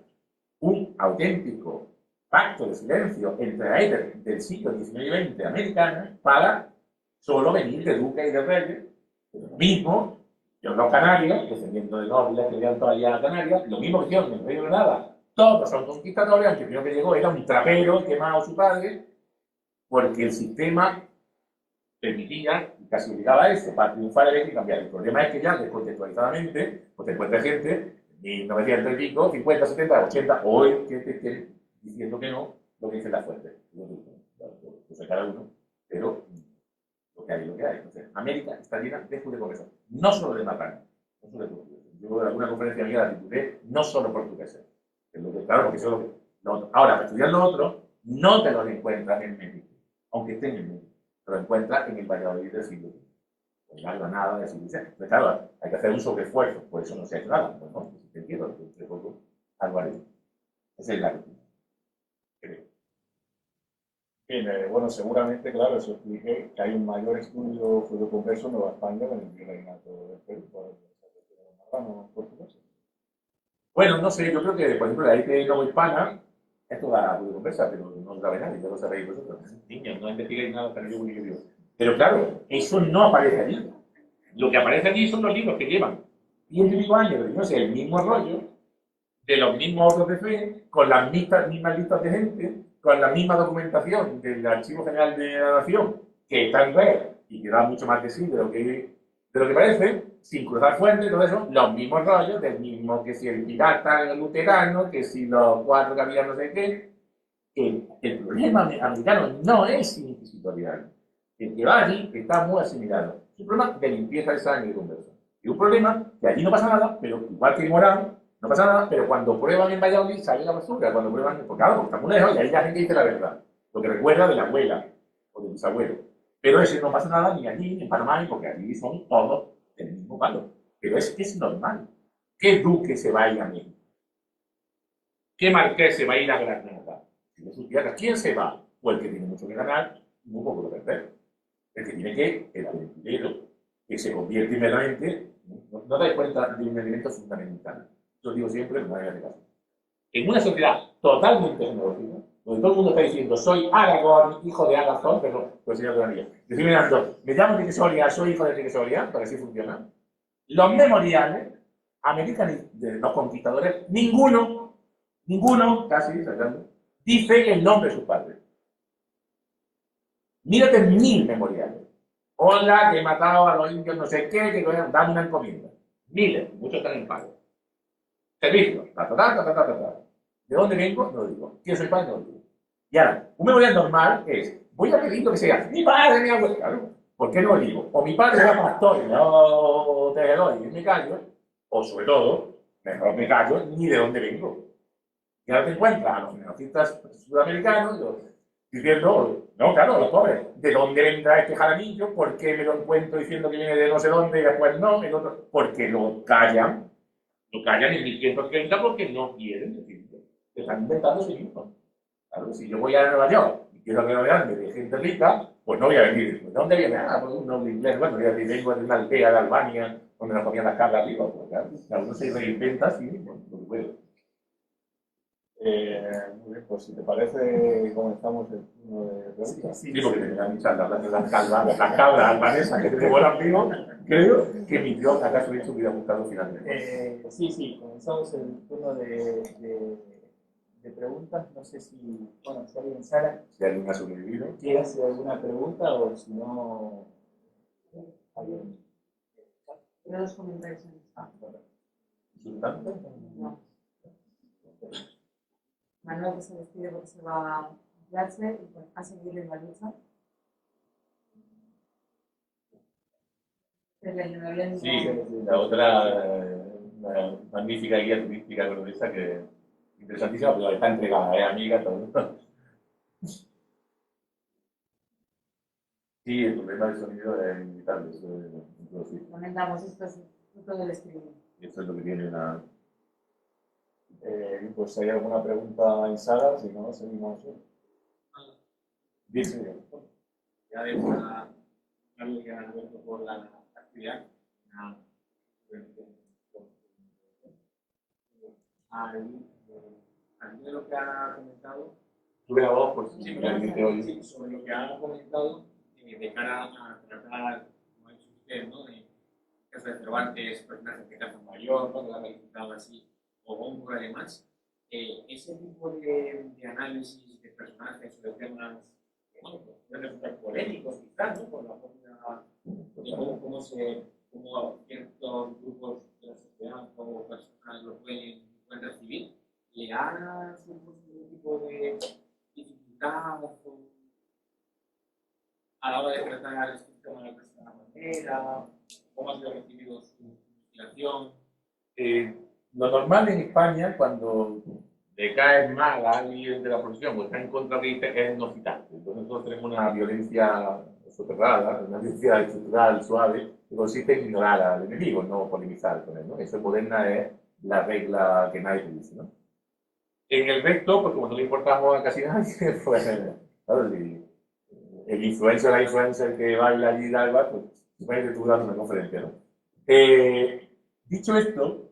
un auténtico pacto de silencio entre la élite del siglo XIX y XX americana para solo venir de duques y de reyes. Lo mismo que los canarios, descendiendo de nobles que llegan todavía a Canarias, lo mismo que hicieron en el Rey de Granada. Todos son conquistadores, aunque el primero que llegó era un trapero quemado a su padre, porque el sistema permitía, y casi obligaba a eso, para triunfar había que cambiar. El problema es que ya descontextualizadamente, pues te encuentras gente, en 1900 y pico, 50, 70, 80, hoy que te estén diciendo que no, lo que dice la fuente. Pues cada uno, pero lo que hay, lo que hay. Entonces, América está llena de judeconversos, no solo de marranos, no solo de portugueses. Yo en alguna conferencia mía la titulé no solo portugueses. Es lo que, claro, porque eso es lo que. Ahora, para estudiar lo otro, no te lo encuentras en México, aunque estén en México. Lo encuentras en el Valladolid del siglo XX, en la Granada del siglo XVI. Entonces, claro, hay que hacer un sobreesfuerzo, por eso no se ha hecho nada. Pues no, si te entiendo, entre poco, algo haré. Esa es la rutina, creo. Bien, bueno, seguramente, claro, eso explique que hay un mayor estudio judeoconverso en Nueva España que en el virreinato del Perú, por el marrano portugués. Bueno, no sé, yo creo que, por ejemplo, la élite no hispana es toda judeoconversa, pero no lo sabe nadie, ya lo sabéis vosotros. Niños, no investiguéis nada para yo único. Pero claro, eso no aparece allí. Lo que aparece allí son los libros que llevan 100 y pico años, no sé, el mismo rollo, de los mismos autos de fe, con las mismas listas de gente, con la misma documentación del Archivo General de la Nación, que está en red y que da mucho más de sí de lo que parece, sin cruzar fuentes, todo eso, los mismos rollos, del mismo que si el pirata luterano, que si los cuatro que había no sé qué. El problema americano no es inquisitorial. El que va allí está muy asimilado. Es un problema de limpieza de sangre y conversión. Y un problema que allí no pasa nada, pero igual que en Morán, no pasa nada, pero cuando prueban en Valladolid sale la basura. Cuando prueban, porque claro, porque está muy lejos y ahí la gente dice la verdad. Lo que recuerda de la abuela o de mis abuelos. Pero ese no pasa nada ni allí, ni en Panamá, porque allí son todos del mismo palo. Pero es que es normal. ¿Qué duque se va a ir a México? ¿Qué marqués se va a ir a Granada? Si no supiera, ¿quién se va? O el que tiene mucho que ganar y muy poco que perder. El que tiene que, el aventurero, que se convierte inmediatamente, no dais cuenta de un elemento fundamental. Yo digo siempre, no hay caso. En una sociedad totalmente tecnológica, donde todo el mundo está diciendo, soy Aragorn, hijo de Aragorn, perdón, pues señor de la Yo estoy mirando, me llamo Enrique Soria, soy hijo de Enrique Soria, porque así funciona. Los memoriales americanos de los conquistadores, ninguno, casi, dice el nombre de sus padres. Mírate 1.000 memoriales. Hola, que he matado a los indios, no sé qué, que dame una encomienda. Miles, muchos están en pago. Servicio, ¿De dónde vengo? No lo digo. ¿Quién soy padre? No lo digo. Y ahora, un memorial normal es, voy a pedir lo que sea, mi padre, mi abuelo, claro. ¿Por qué no lo digo? O mi padre era pastor, no te doy, y me callo, o sobre todo, mejor me callo, ni de dónde vengo. Y ahora te encuentras a los genocidas sudamericanos diciendo, no, claro, los pobres, ¿de dónde vendrá este jaramillo? ¿Por qué me lo encuentro diciendo que viene de no sé dónde y después no? El otro, porque lo callan en 1130 porque no quieren decirlo. Se están inventando sí mismos. Claro, si yo voy a Nueva York y quiero rodearme de gente rica, pues no voy a venir. ¿De dónde viene? Ah, pues un noble inglés. Bueno, voy a decir, vengo de una aldea de Albania donde nos ponían las cabras arriba. Pues claro, uno se reinventa sí mismo, lo que puede. Muy bien, pues si te parece, comenzamos el turno de preguntas. Sí, porque me dan muchas las cabras albanesas que te devoran vivo. Creo que mi Dios acaso hecho hubiera gustado finalmente. Sí, comenzamos el turno de preguntas. No sé si, bueno, si alguien Sara Si alguien ha sobrevivido. quiere hacer alguna pregunta o si no, alguien. Quiero dos comentarios. ¿Insultante? No. Manuel que se despide porque se va a clase y pues, a seguir en la lucha. Sí, la otra, una magnífica guía turística cordobesa que interesantísima, pero está entregada, amiga, todo. Sí, el problema del sonido es inevitable, eso es Comentamos, esto es fruto del escribir. eso es lo que tiene una. Pues si hay alguna pregunta en sala, si no, seguimos. Dice, Ya de una familia Alberto por la actividad. Al de lo que ha comentado, sube la voz, pues sí, si alguien te oye. sí, sobre lo que ha comentado de cara a tratar, como ha dicho usted, ¿no? De caso de Cervantes, personajes que cazan mayor, ¿no? Que la ha calificado así, o Góngora y demás. Ese tipo de análisis de personajes o de temas bueno, pueden resultar polémicos quizás, ¿no? Por la propia de cómo ciertos grupos de la sociedad o personas lo pueden recibir. ¿Le ha supuesto algún tipo de dificultad a la hora de tratar este tema de la manera? ¿Cómo ha sido recibido su investigación? Lo normal en España, cuando le cae mal a alguien de la profesión o está en contra de que es no citante. Entonces nosotros tenemos una violencia soterrada, una violencia estructural suave, que consiste en ignorar al enemigo, no polemizar con él, ¿no? Eso en Moderna es la regla que nadie dice, ¿no? En el resto, pues como no le importamos a casi nadie, pues, claro, si el influencer, la influencer que baila allí y alba, pues imagínate tú dando una conferencia, ¿no? Dicho esto,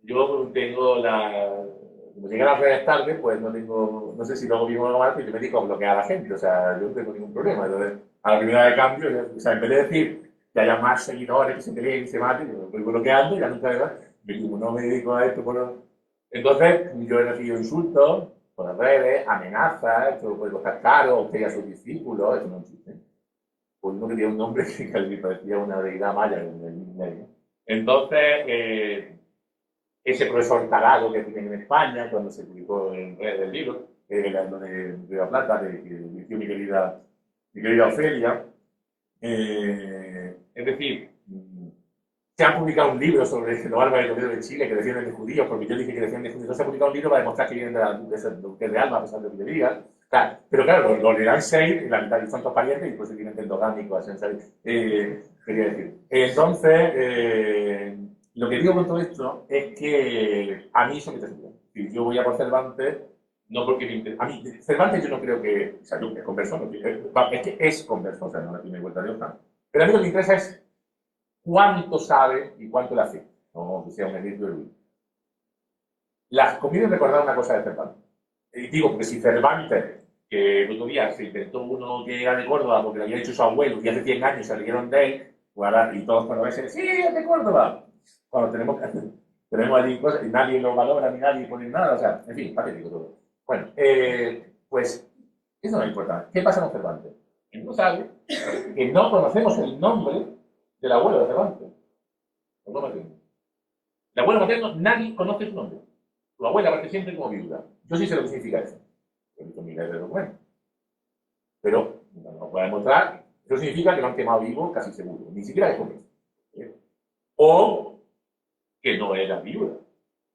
yo tengo como llegué a las redes tarde, pues no sé si luego vivo algo mal, pero yo me dedico a bloquear a la gente, o sea, yo no tengo ningún problema. Entonces, a la primera de cambio, o sea, en vez de decir que haya más seguidores, que se peleen, que se maten, yo voy bloqueando y ya nunca más, como no me dedico a esto, bueno, entonces yo he recibido insultos por las redes, amenazas, esto puede costar caro, usted y a sus discípulos, eso no existe. Pues uno que tenía un nombre que casi parecía una deidad maya en el medio. Entonces, ese profesor tarado que tienen en España, cuando se publicó en redes del libro, lo de La Plata, que dirigió mi querida Ofelia. Es decir, se ha publicado un libro sobre los Álvarez de Toledo de Chile que defienden de judíos, porque yo dije que defienden de judíos. No se ha publicado un libro para demostrar que vienen de Alba, a pesar de lo que le diga. Claro, pero claro, lo leerán 6, y la mitad son todos parientes, y pues se tienen endogámicos, quería decir. Entonces, lo que digo con todo esto es que a mí eso me interesa. Yo voy a por Cervantes, no porque me interesa. A mí, Cervantes yo no creo que. O sea, yo que es converso, no, es que es converso, o sea, no tiene vuelta de hoja. Pero a mí lo que me interesa es cuánto sabe y cuánto le afecta. No que sea un erudito erudito. Conviene recordar una cosa de Cervantes. Digo, porque si Cervantes, que el otro día se inventó uno que era de Córdoba porque lo había hecho su abuelo y hace 100 años se rieron de él, pues ahora, y todos cuando ven, sí, es de Córdoba. Cuando tenemos allí cosas y nadie lo valora ni nadie pone nada, o sea, en fin, patético todo. Bueno, pues eso no importa. ¿Qué pasa con Cervantes? Que no sabe que no conocemos el nombre del abuelo de Cervantes. El abuelo materno, nadie conoce su nombre. Su abuela aparece siempre como viuda. Yo sí sé lo que significa eso. He visto miles de documentos. Pero no nos voy a demostrar. Eso significa que lo han quemado vivo casi seguro. Ni siquiera de comer. O que no era viuda.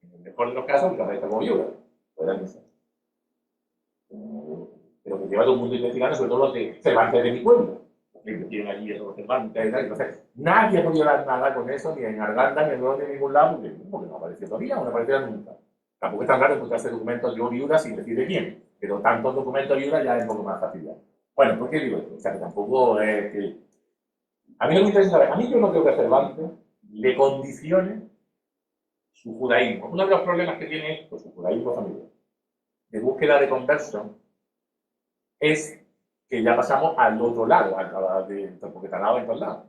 En el mejor de los casos, que aparece como viuda. Pero que lleva todo el mundo investigando, sobre todo los de Cervantes de mi pueblo. Que tienen allí esos Cervantes y tal. Entonces, nadie ha podido dar nada con eso, ni en Arganda, ni en ningún lado, porque no apareció todavía, o no aparecerá nunca. Tampoco es tan raro encontrarse documentos de viuda sin decir de quién, pero tantos documentos de viuda ya es un poco más fácil. Bueno, ¿por qué digo esto? O sea, que tampoco es que... A mí no me interesa saber, a mí yo no creo que Cervantes le condicione su judaísmo. Uno de los problemas que tiene esto, su judaísmo familiar, de búsqueda de conversión, es que ya pasamos al otro lado, porque está al lado en todos lados.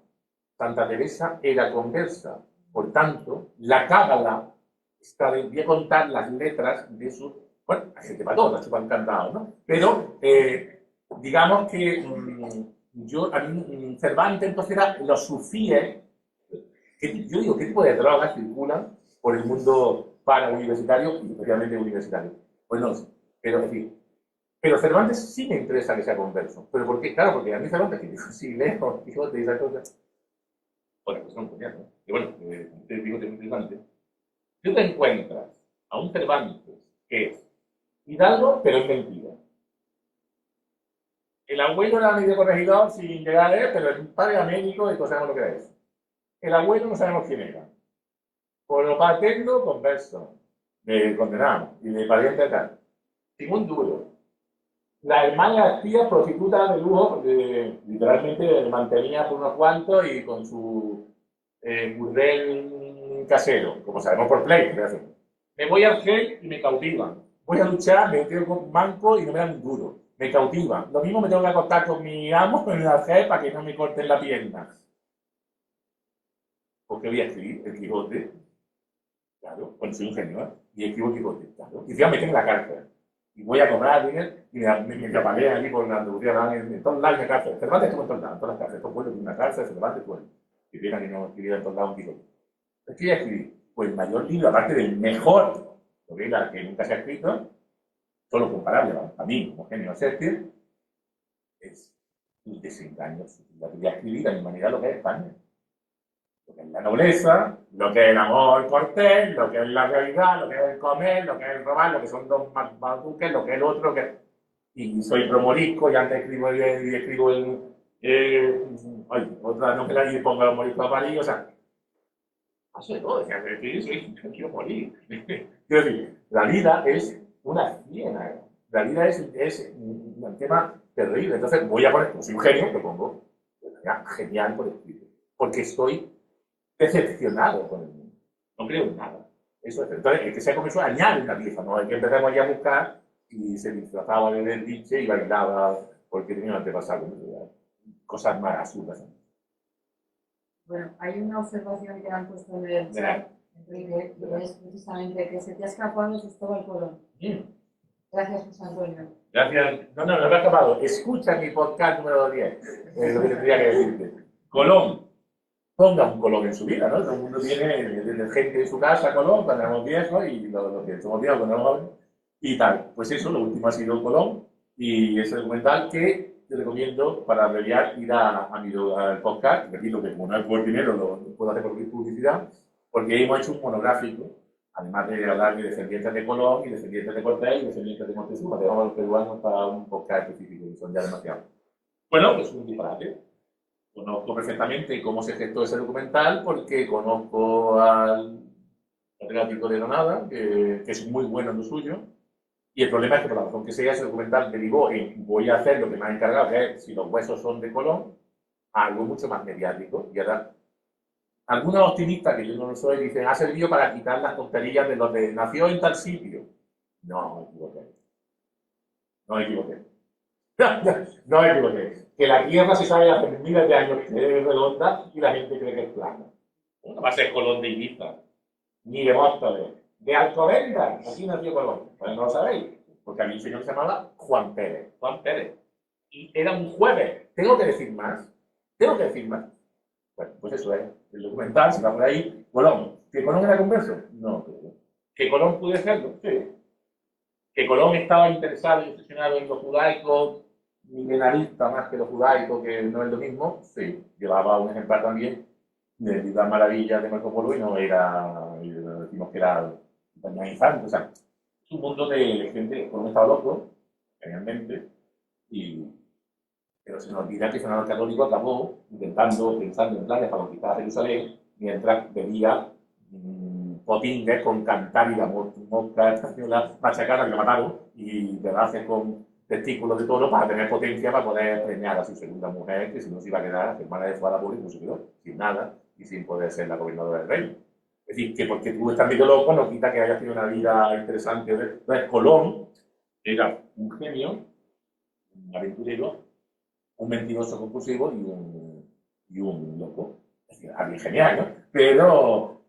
Santa Teresa era conversa, por tanto, la cábala voy a contar las letras de sus... Bueno, hay gente para todas, chupan cantado, ¿no? Pero, digamos que a mí Cervantes entonces era los sufíes, yo digo, ¿qué tipo de drogas circulan por el mundo para-universitario y especialmente universitario? Pues no sé, pero es decir, pero Cervantes sí me interesa que sea converso. ¿Pero por qué? Claro, porque a mí Cervantes, que dijo, sí, leo, Quijote y esas cosas. Bueno, pues son coñazo, ¿no? Y bueno, te digo que es interesante. Tú te encuentras a un Cervantes que es hidalgo, pero es mentira. El abuelo era medio corregidor sin llegar a él, pero el padre era médico y todos sabemos lo que era eso. El abuelo no sabemos quién era. Por lo paterno, converso. de condenado y de pariente de tal. Sin un duro. La hermana de las tías, prostituta de lujo, porque literalmente le mantenía por unos cuantos y con su burdel casero, como sabemos por Play. Me voy al gel y me cautivan. Voy a luchar, me quedo con un banco y no me dan un duro. Me cautivan. Lo mismo me tengo que acostar con mi amo en el algel para que no me corten la pierna. Porque voy a escribir el Quijote. Claro, cuando soy un genio, ¿eh? Y escribo el Quijote. Claro. Y encima me meten en la cárcel. Y voy a cobrar bien y me apalean aquí por la Andalucía, en todos lados de cárcel. Cervantes estuvo en todos lados, en todas las cárceles. Estos pueblos tienen una cárcel, Cervantes, bueno. Y fíjate que no escribía en todos lados un Quijote. ¿Qué voy a escribir? Pues el mayor libro, aparte del mejor, lo que nunca se ha escrito, solo comparable a mí, como genio Shakespeare, es el desengaño. La que voy a escribir a mi manera lo que es España. Lo que es la nobleza, lo que es el amor cortés, lo que es la realidad, lo que es el comer, lo que es el robar, lo que son dos maduques, lo que es el otro, que... Y soy promorisco, y antes escribo otra novela y pongo los moriscos a parir, o sea, hace de todo, yo quiero morir. Quiero decir, la vida es una ciénaga, la vida es un tema terrible, entonces voy a poner, como soy un genio, lo pongo, genial por escrito, porque estoy decepcionado con el mundo. No creo en nada. Eso es. Entonces, el que sea como eso añade una pieza, ¿no? Hay que empezamos ya a buscar y se disfrazaba de derviche y bailaba porque tenía un antepasado. Cosas más absurdas. Bueno, hay una observación que han puesto en el chat, Enrique, y es precisamente que se te ha escapado Cristóbal Colón. Gracias, José Antonio. Gracias. No, me ha escapado. Escucha mi podcast número 10. Es lo que tendría que decirte. Colón. Ponga un Colón en su vida, ¿no? Todo el mundo tiene gente en su casa, Colón, cuando éramos viejos, y lo que somos viejos cuando éramos jóvenes, y tal. Pues eso, lo último ha sido Colón, y ese documental que te recomiendo para abreviar, ir al podcast, repito que como no es por dinero, lo puedo hacer por publicidad, porque hemos hecho un monográfico, además de hablar de descendientes de Colón, y descendientes de Cortés, y descendientes de Montezuma, dejamos a los peruanos para un podcast específico, que son ya demasiados. Bueno, pues un disparate. Conozco perfectamente cómo se gestó ese documental porque conozco al catedrático de Granada, que es muy bueno en lo suyo, y el problema es que por la razón que sea, ese documental derivó en voy a hacer lo que me ha encargado, que es si los huesos son de Colón, a algo mucho más mediático. Y ahora, algunos optimistas, que yo no lo soy, dicen, ha servido para quitar las tonterías de los de nació en tal sitio. No, me equivoqué. No me equivoqué. No me equivoqué. Que la Tierra se sabe hace miles de años que es redonda y la gente cree que es plana. No va a ser Colón de Ibiza, ni de Móstoles, de Alcobendas. Aquí nació Colón. Pues no lo sabéis, porque había un señor que se llamaba Juan Pérez. Juan Pérez. Y era un jueves. ¿Tengo que decir más? ¿Tengo que decir más? Bueno, pues eso es. El documental se va por ahí. Colón. ¿Que Colón era converso? No, creo. ¿Que Colón puede serlo? Sí. ¿Que Colón estaba interesado y obsesionado en lo judaico, milenarista más que lo judaico, que no es lo mismo? Sí. Llevaba un ejemplar también de las maravillas de Marco Polo y no era, decimos que era Daniel Infante. O sea, es un mundo de gente. Colón estaba loco, realmente, pero se nos olvida que el senador católico acabó pensando en planes para conquistar a Jerusalén, mientras bebía potingues con cantar y la mosca española machacada que la mataron, y pedaces con testículos de toro para tener potencia para poder preñar a su segunda mujer, que si no se iba a quedar hermana de Fuadapuri, no se quedó sin nada y sin poder ser la gobernadora del reino. Es decir, que porque tú estás medio loco no quita que hayas tenido una vida interesante. Entonces, Colón era un genio, un aventurero, un mentiroso compulsivo y un loco. Es decir, alguien genial, ¿no? Pero,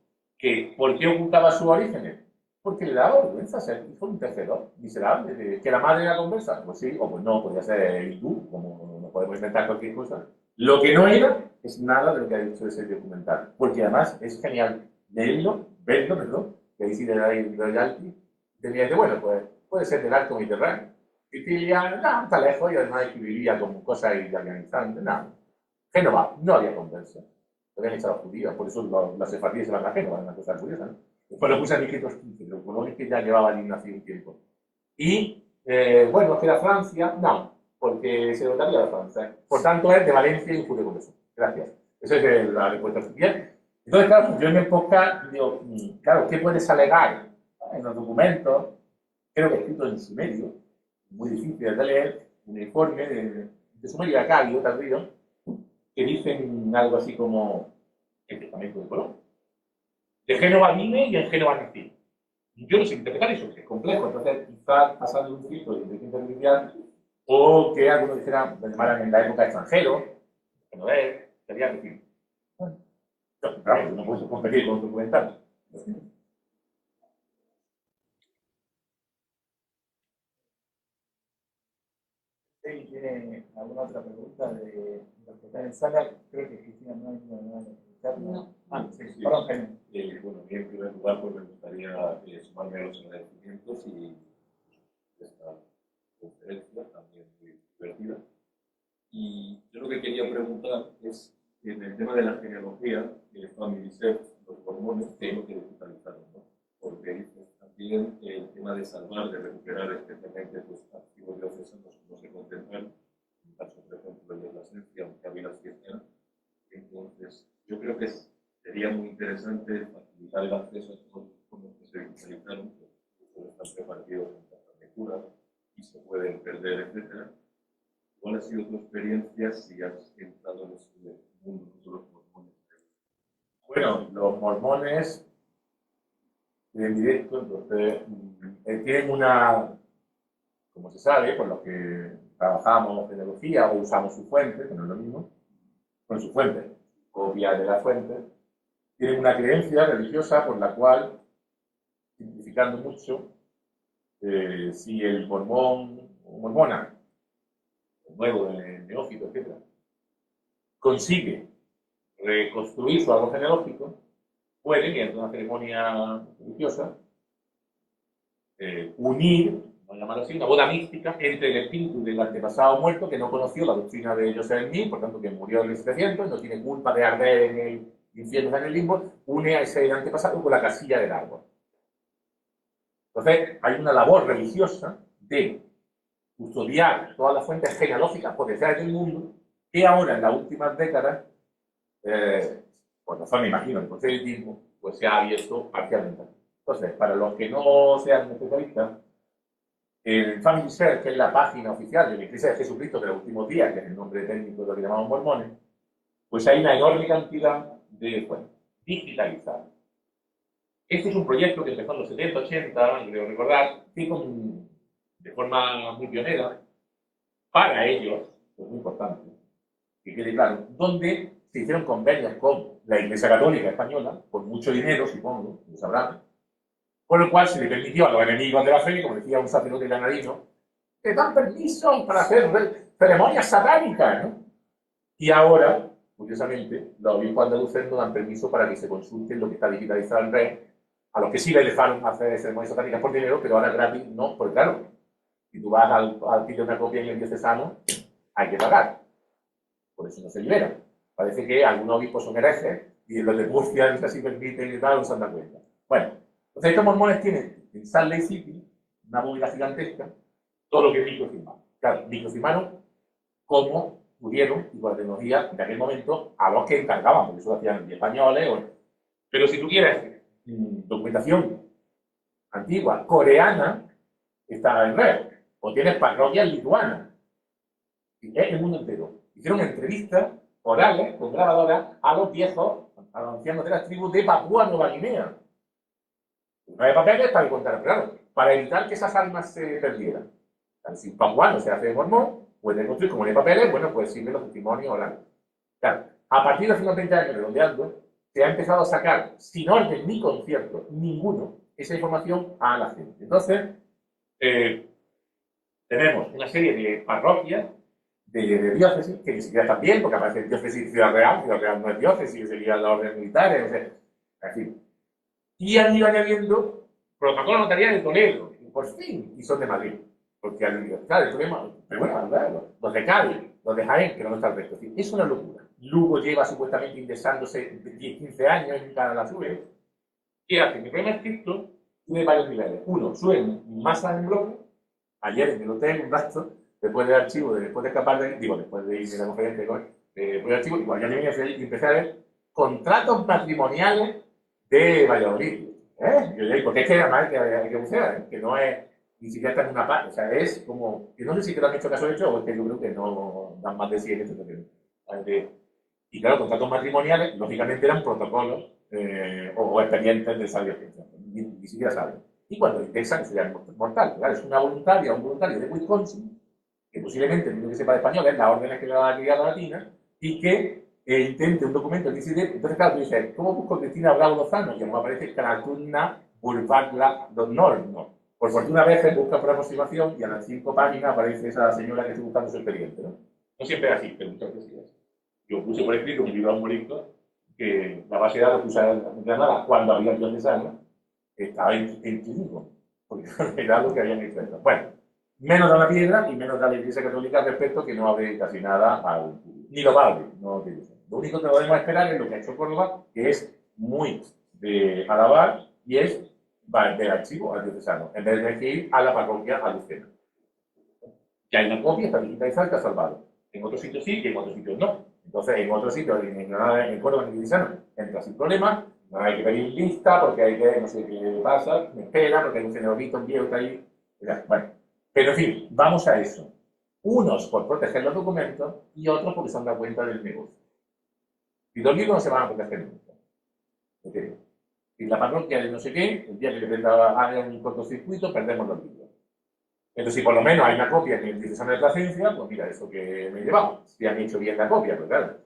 ¿por qué ocultaba sus orígenes? Porque le daba vergüenza ser hijo de un tejedor miserable. ¿Que la madre era conversa? Pues sí, o pues no, podía ser hindú, como no podemos inventar cualquier cosa. Lo que no era es nada de lo que ha dicho ese documental, porque además es genial verlo, que ahí sí le da el royalty, tenía que, bueno, pues puede ser del alto Mediterráneo. Y diría, no, está lejos, y además escribiría como cosas italianizantes, no. Génova, no había conversa. Lo habían echado judías, por eso las sefardíes se van a Génova, es una cosa curiosa, ¿no? Después lo puse en 1515, pero Colón es que ya llevaba allí nacido un tiempo. Y, bueno, es que era Francia, no, porque se notaría de Francia. Por tanto, es de Valencia y un judío con eso. Gracias. Esa es la respuesta. Bien. Entonces, claro, yo en el podcast digo, claro, ¿qué puedes alegar en los documentos, creo que escrito en sumerio, muy difícil de leer, un informe de sumerio acadio tardío, que dicen algo así como el testamento de Colón. De Génova vine y en Génova nací. Yo no sé interpretar eso, que es complejo, entonces quizás pasando un filtro de inteligencia artificial, o que algunos dijeran, me llamaran en la época extranjero, que no es, sería decir. Claro, no puedo competir con un documental. ¿Tiene alguna otra pregunta de los que están en sala? Creo que Cristina no hay No. Ah, sí, Sí. perdón, Jaime. Bueno, bien, en primer lugar, pues me gustaría sumarme a los agradecimientos y esta conferencia también muy divertida. Y yo lo que quería preguntar es, en el tema de la genealogía, Family Search, los mormones, ¿qué es lo que digitalizaron? ¿No? Porque dices también el tema de salvar, de recuperar especialmente pues, archivos diocesanos no se contemplan, en el caso, por ejemplo, de la esencia, aunque había la ciencia. Entonces, yo creo que sería muy interesante facilitar el acceso a todos los fondos que se digitalizaron, que están repartidos en tasas de cura y se pueden perder, etc. ¿Cuál ha sido tu experiencia si has entrado en este mundo de los mormones? Bueno, los mormones en directo, entonces, tienen una, como se sabe, con los que trabajamos en genealogía o usamos su fuente, que no es lo mismo, con su fuente, copia de la fuente, tienen una creencia religiosa por la cual, simplificando mucho, si el mormón o mormona, el nuevo, el neófito, etc., consigue reconstruir su árbol genealógico, puede, mediante una ceremonia religiosa, unir, vamos a llamarlo así, una boda mística entre el espíritu del antepasado muerto que no conoció la doctrina de Joseph Smith, por tanto que murió en 1700, no tiene culpa de arder en el infierno, en el limbo, une a ese antepasado con la casilla del árbol. Entonces, hay una labor religiosa de custodiar todas las fuentes genealógicas potenciales del mundo, que ahora, en las últimas décadas, por razón, me imagino, el proselitismo, pues se ha abierto parcialmente. Entonces, para los que no sean especialistas, el Family Search, que es la página oficial de la Iglesia de Jesucristo de los últimos días, que es el nombre técnico de lo que llamamos mormones, pues hay una enorme cantidad de fuentes digitalizadas. Este es un proyecto que empezó en los 70, 80, creo recordar, que de forma muy pionera, para ellos, es muy importante, que quede claro, donde se hicieron convenios con la Iglesia Católica Española, con mucho dinero, supongo, lo sabrán, con lo cual se le permitió a los enemigos de la fe, como decía un sacerdote granadino, que dan permiso para hacer ceremonias satánicas, ¿no? Y ahora, curiosamente, los obispos andaluces no dan permiso para que se consulten lo que está digitalizado en red, a los que sí les dejaron hacer ceremonias satánicas por dinero, pero ahora gratis no, porque claro, si tú vas al pedir una copia en el diocesano, hay que pagar. Por eso no se libera. Parece que algunos obispos son herejes y los de Murcia no sé si permiten y tal, no se han dado cuenta. Bueno, entonces estos mormones tienen en Salt Lake City una bóveda gigantesca, todo lo que es microfilmado. Claro, microfilmaron como pudieron y con la tecnología de aquel momento a los que encargaban, porque eso lo hacían españoles. Pero si tú quieres documentación antigua, coreana, está en red. O tienes parroquias lituanas. Y es el mundo entero. Hicieron entrevistas orales con grabadoras a los viejos, a los ancianos de las tribus de Papúa Nueva Guinea. No hay papeles para contar, claro, para evitar que esas almas se perdieran. Si un papuano se hace mormón, puede construir, como no hay papeles, bueno, pues sirven los testimonios orales. Claro, a partir de hace unos 20 años, redondeando, se ha empezado a sacar, sin orden ni concierto, ninguno, esa información a la gente. Entonces, tenemos una serie de parroquias, de diócesis, que ni siquiera están bien, porque aparece diócesis Ciudad Real no es diócesis, sería la orden militar, en fin. Y han ido añadiendo protocolo notarial de Toledo, y por fin, y son de Madrid. Porque claro, el problema, pero bueno, los de Cádiz, los de Jaén, que no está el resto. Es una locura. Lugo lleva supuestamente indexándose 10, 15 años en cada la sube. ¿Qué hace? Mi problema es que esto tiene varios niveles. Uno, suben masas en bloque. Ayer en el hotel, un gasto, después del archivo, después de escapar de, después de ir de la conferencia, después del archivo, igual ya tenía que empezar a ver contratos matrimoniales de Valladolid. Porque es que además hay que bucear, que no es ni siquiera está en una parte, o sea, es como, que no sé si te lo han hecho caso hecho o es que yo creo que no dan más de 100 en este. Y claro, contratos matrimoniales, lógicamente eran protocolos o expedientes de sabio ciencia, ni siquiera saben. Y cuando intensan, eso ya es mortal. Claro, es una voluntaria o un voluntario de Wisconsin, que posiblemente el único que sepa de español es las órdenes que le da la Brigada Latina, y que intente un documento que dice, entonces claro, tú dices, ¿cómo busco Cristina Bravo Lozano? Y me aparece Kratunna Bulvagla Norno. Por fortuna a veces busca por aproximación y a las 5 páginas aparece esa señora que está buscando su expediente, ¿no? No siempre es así, pero muchas veces sí es. Yo puse por escrito en mi libro Almorisco que la base de datos que usaba en Granada cuando había guión de sangre estaba en trilingüe, porque era lo que habían hecho. Bueno, menos da la piedra y menos da la Iglesia Católica respecto que no abre casi nada al ni lo vale, no te dice. Lo único que podemos esperar es lo que ha hecho Córdoba, que es muy de alabar y es del archivo al diocesano, en vez de ir a la parroquia a Lucena. Ya hay una copia, está digitalizada, está salvado. En otros sitios sí y en otros sitios no. Entonces, en otros sitios, en Córdoba, en el diocesano, entra sin problema, no hay que pedir lista porque hay que, no sé qué pasa, me espera porque hay un señorito, un viejo que está ahí. Bueno, pero en fin, vamos a eso. Unos por proteger los documentos y otros porque se han dado cuenta del negocio. Y los libros no se van a proteger nunca. ¿Okay? Y la parroquia de no sé qué, el día que le haga un cortocircuito, perdemos los libros. Entonces, si por lo menos hay una copia en el diocesano de Plasencia, pues mira, eso que me he llevado. Si han hecho bien la copia, pues claro.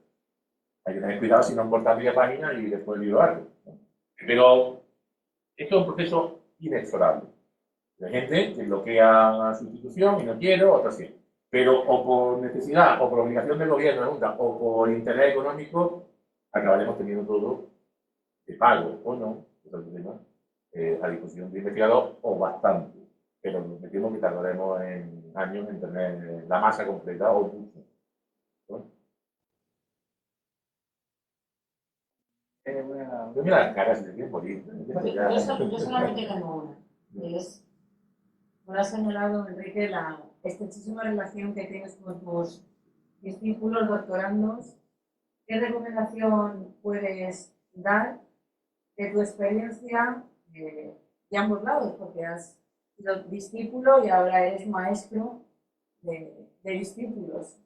Hay que tener cuidado si no cortar media página y después el libro algo. Pero esto es un proceso inexorable. Hay gente que bloquea su institución y no quiero, otros sí. Pero o por necesidad, o por obligación del gobierno, o por interés económico, acabaremos teniendo todo de pago o no, a disposición de investigador o bastante. Pero me temo que tardaremos en años en tener la masa completa o mucho. ¿No? Yo mira las caras de tiempo libre. Yo solamente tengo una, que es, como has señalado, Enrique, la estrechísima relación que tienes con tus discípulos doctorandos. ¿Qué recomendación puedes dar de tu experiencia de ambos lados? Porque has sido discípulo y ahora eres maestro de discípulos,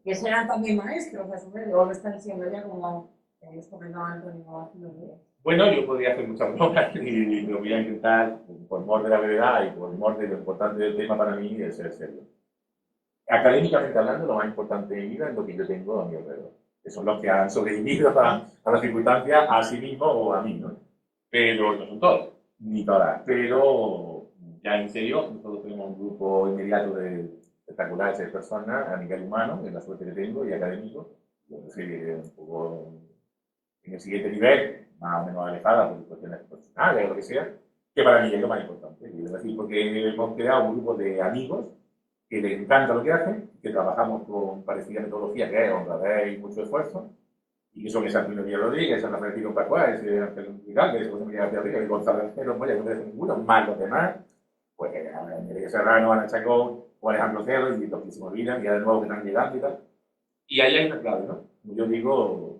que serán también maestros a su vez, o lo están siendo ya como les comentaba Antonio hace unos días. Bueno, yo podría hacer muchas bromas y lo voy a intentar, por mor de la verdad y por mor de lo importante del tema para mí, es ser serio. Académicamente hablando, lo más importante en mi vida es lo que yo tengo a mi alrededor, que son los que han sobrevivido a las circunstancias a sí mismos o a mí, ¿no? Pero no son todos, ni todas. Pero ya en serio, nosotros tenemos un grupo inmediato de espectaculares de personas a nivel humano, que es la suerte que tengo, y académico. Yo no sé, un poco en el siguiente nivel, más o menos alejada por cuestiones profesionales o lo que sea, que para mí es lo más importante. Es decir, porque hemos creado un grupo de amigos que les encanta lo que hacen, que trabajamos con parecida metodología, que es honradez y mucho esfuerzo, y que son esa Antonio Díaz Rodríguez, San Francisco Pascual, ese Ángel Miguel, ese José Miguel García Rica, y Gonzalo Alcero, no merece ninguno, más los demás, pues Enrique Serrano, Ana Chacón, o Alejandro Cerro, y los que se me olvidan, y ya de nuevo que están llegando y tal. Y ahí hay una clave, ¿no? Como yo digo,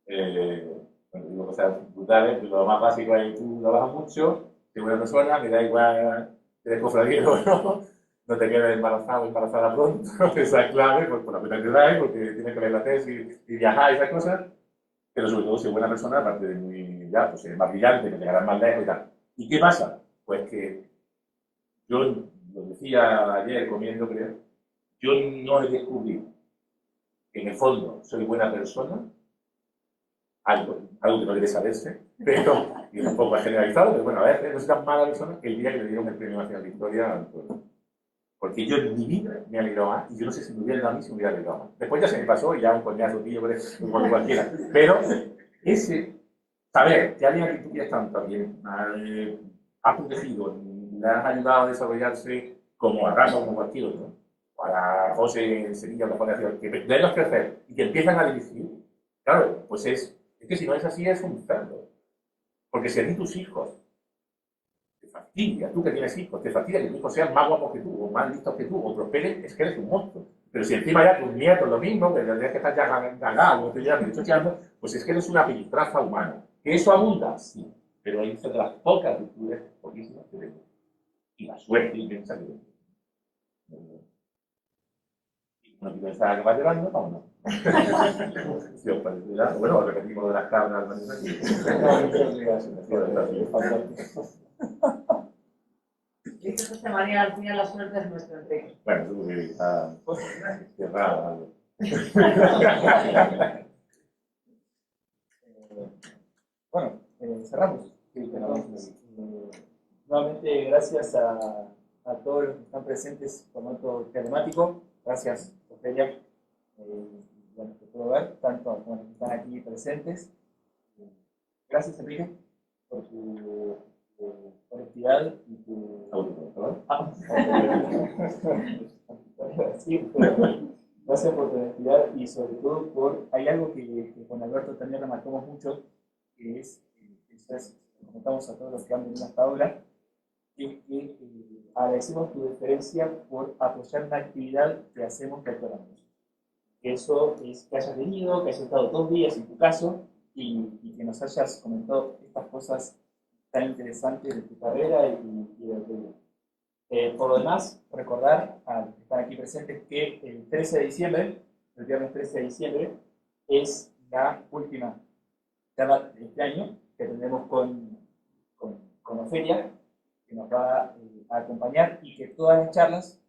digo cosas brutales, pero lo más básico es que tú trabajas mucho, que buena persona, me da igual que eres cofradero o no te quedes embarazado o embarazada pronto, esa es clave, por la cuenta que te da, porque tienes que leer la tesis y viajar y esas cosas, pero sobre todo si es buena persona, aparte de muy, ya, pues más brillante, que llegarás más lejos y tal. ¿Y qué pasa? Pues que yo lo decía ayer comiendo, creo, yo no he descubierto que en el fondo soy buena persona, algo que no debe saberse, pero, y un poco generalizado, pero bueno, a ver, no soy tan mala persona el día que le dieron el premio Nacional de Historia al pueblo. Porque yo en mi vida me alegrado más, y yo no sé si me hubiera dado a mí si me hubiera alegrado más. Después ya se me pasó y ya un coñazo tío, como cualquiera. Pero ese, saber que alguien que tú quieres tanto también ha protegido, le has ayudado a desarrollarse como a Rafa, como cualquier otro, para José en Sevilla, la Fundación, que verlos crecer y que empiezan a dirigir, claro, pues es que si no es así es un cerdo. Porque si a ti tus hijos te fastidia, tú que tienes hijos, te fastidia que tus hijos sean más guapos que tú, o más listos que tú, o prosperen, es que eres un monstruo. Pero si encima ya tus nietos lo mismo, que tendrías que estar ya ganado, o ya chocheando, pues es que eres una piltrafa humana. ¿Que eso abunda? Sí. pero es de las pocas virtudes, poquísimas que tengo. Y la suerte inmensa que tengo. No pensaba que va llorando, vámonos. Si os parecerá, bueno, repetimos de las cabras, Dice José María, al final la suerte es nuestra, Enrique. bueno, tú que está cerrada. Bueno, cerramos. Sí, tenemos Nuevamente, gracias a todos los que están presentes en formato telemático. Gracias, Ofelia. Bueno, te puedo ver, tanto a los que están aquí presentes. Gracias, Enrique, por tu honestidad y tu Autocontrol. Sí, gracias por tu honestidad y sobre todo por, hay algo que con Alberto también remarcamos mucho, que es, comentamos a todos los que han venido hasta ahora, es que agradecemos tu deferencia por apoyar una actividad que hacemos doctorando. Eso es que hayas venido, que hayas estado 2 días en tu caso y que nos hayas comentado estas cosas tan interesantes de tu carrera y de tu vida. Por lo demás, recordar a los que están aquí presentes que el 13 de diciembre, el viernes 13 de diciembre, es la última charla de este año que tendremos con Ofelia, que nos va a acompañar y que todas las charlas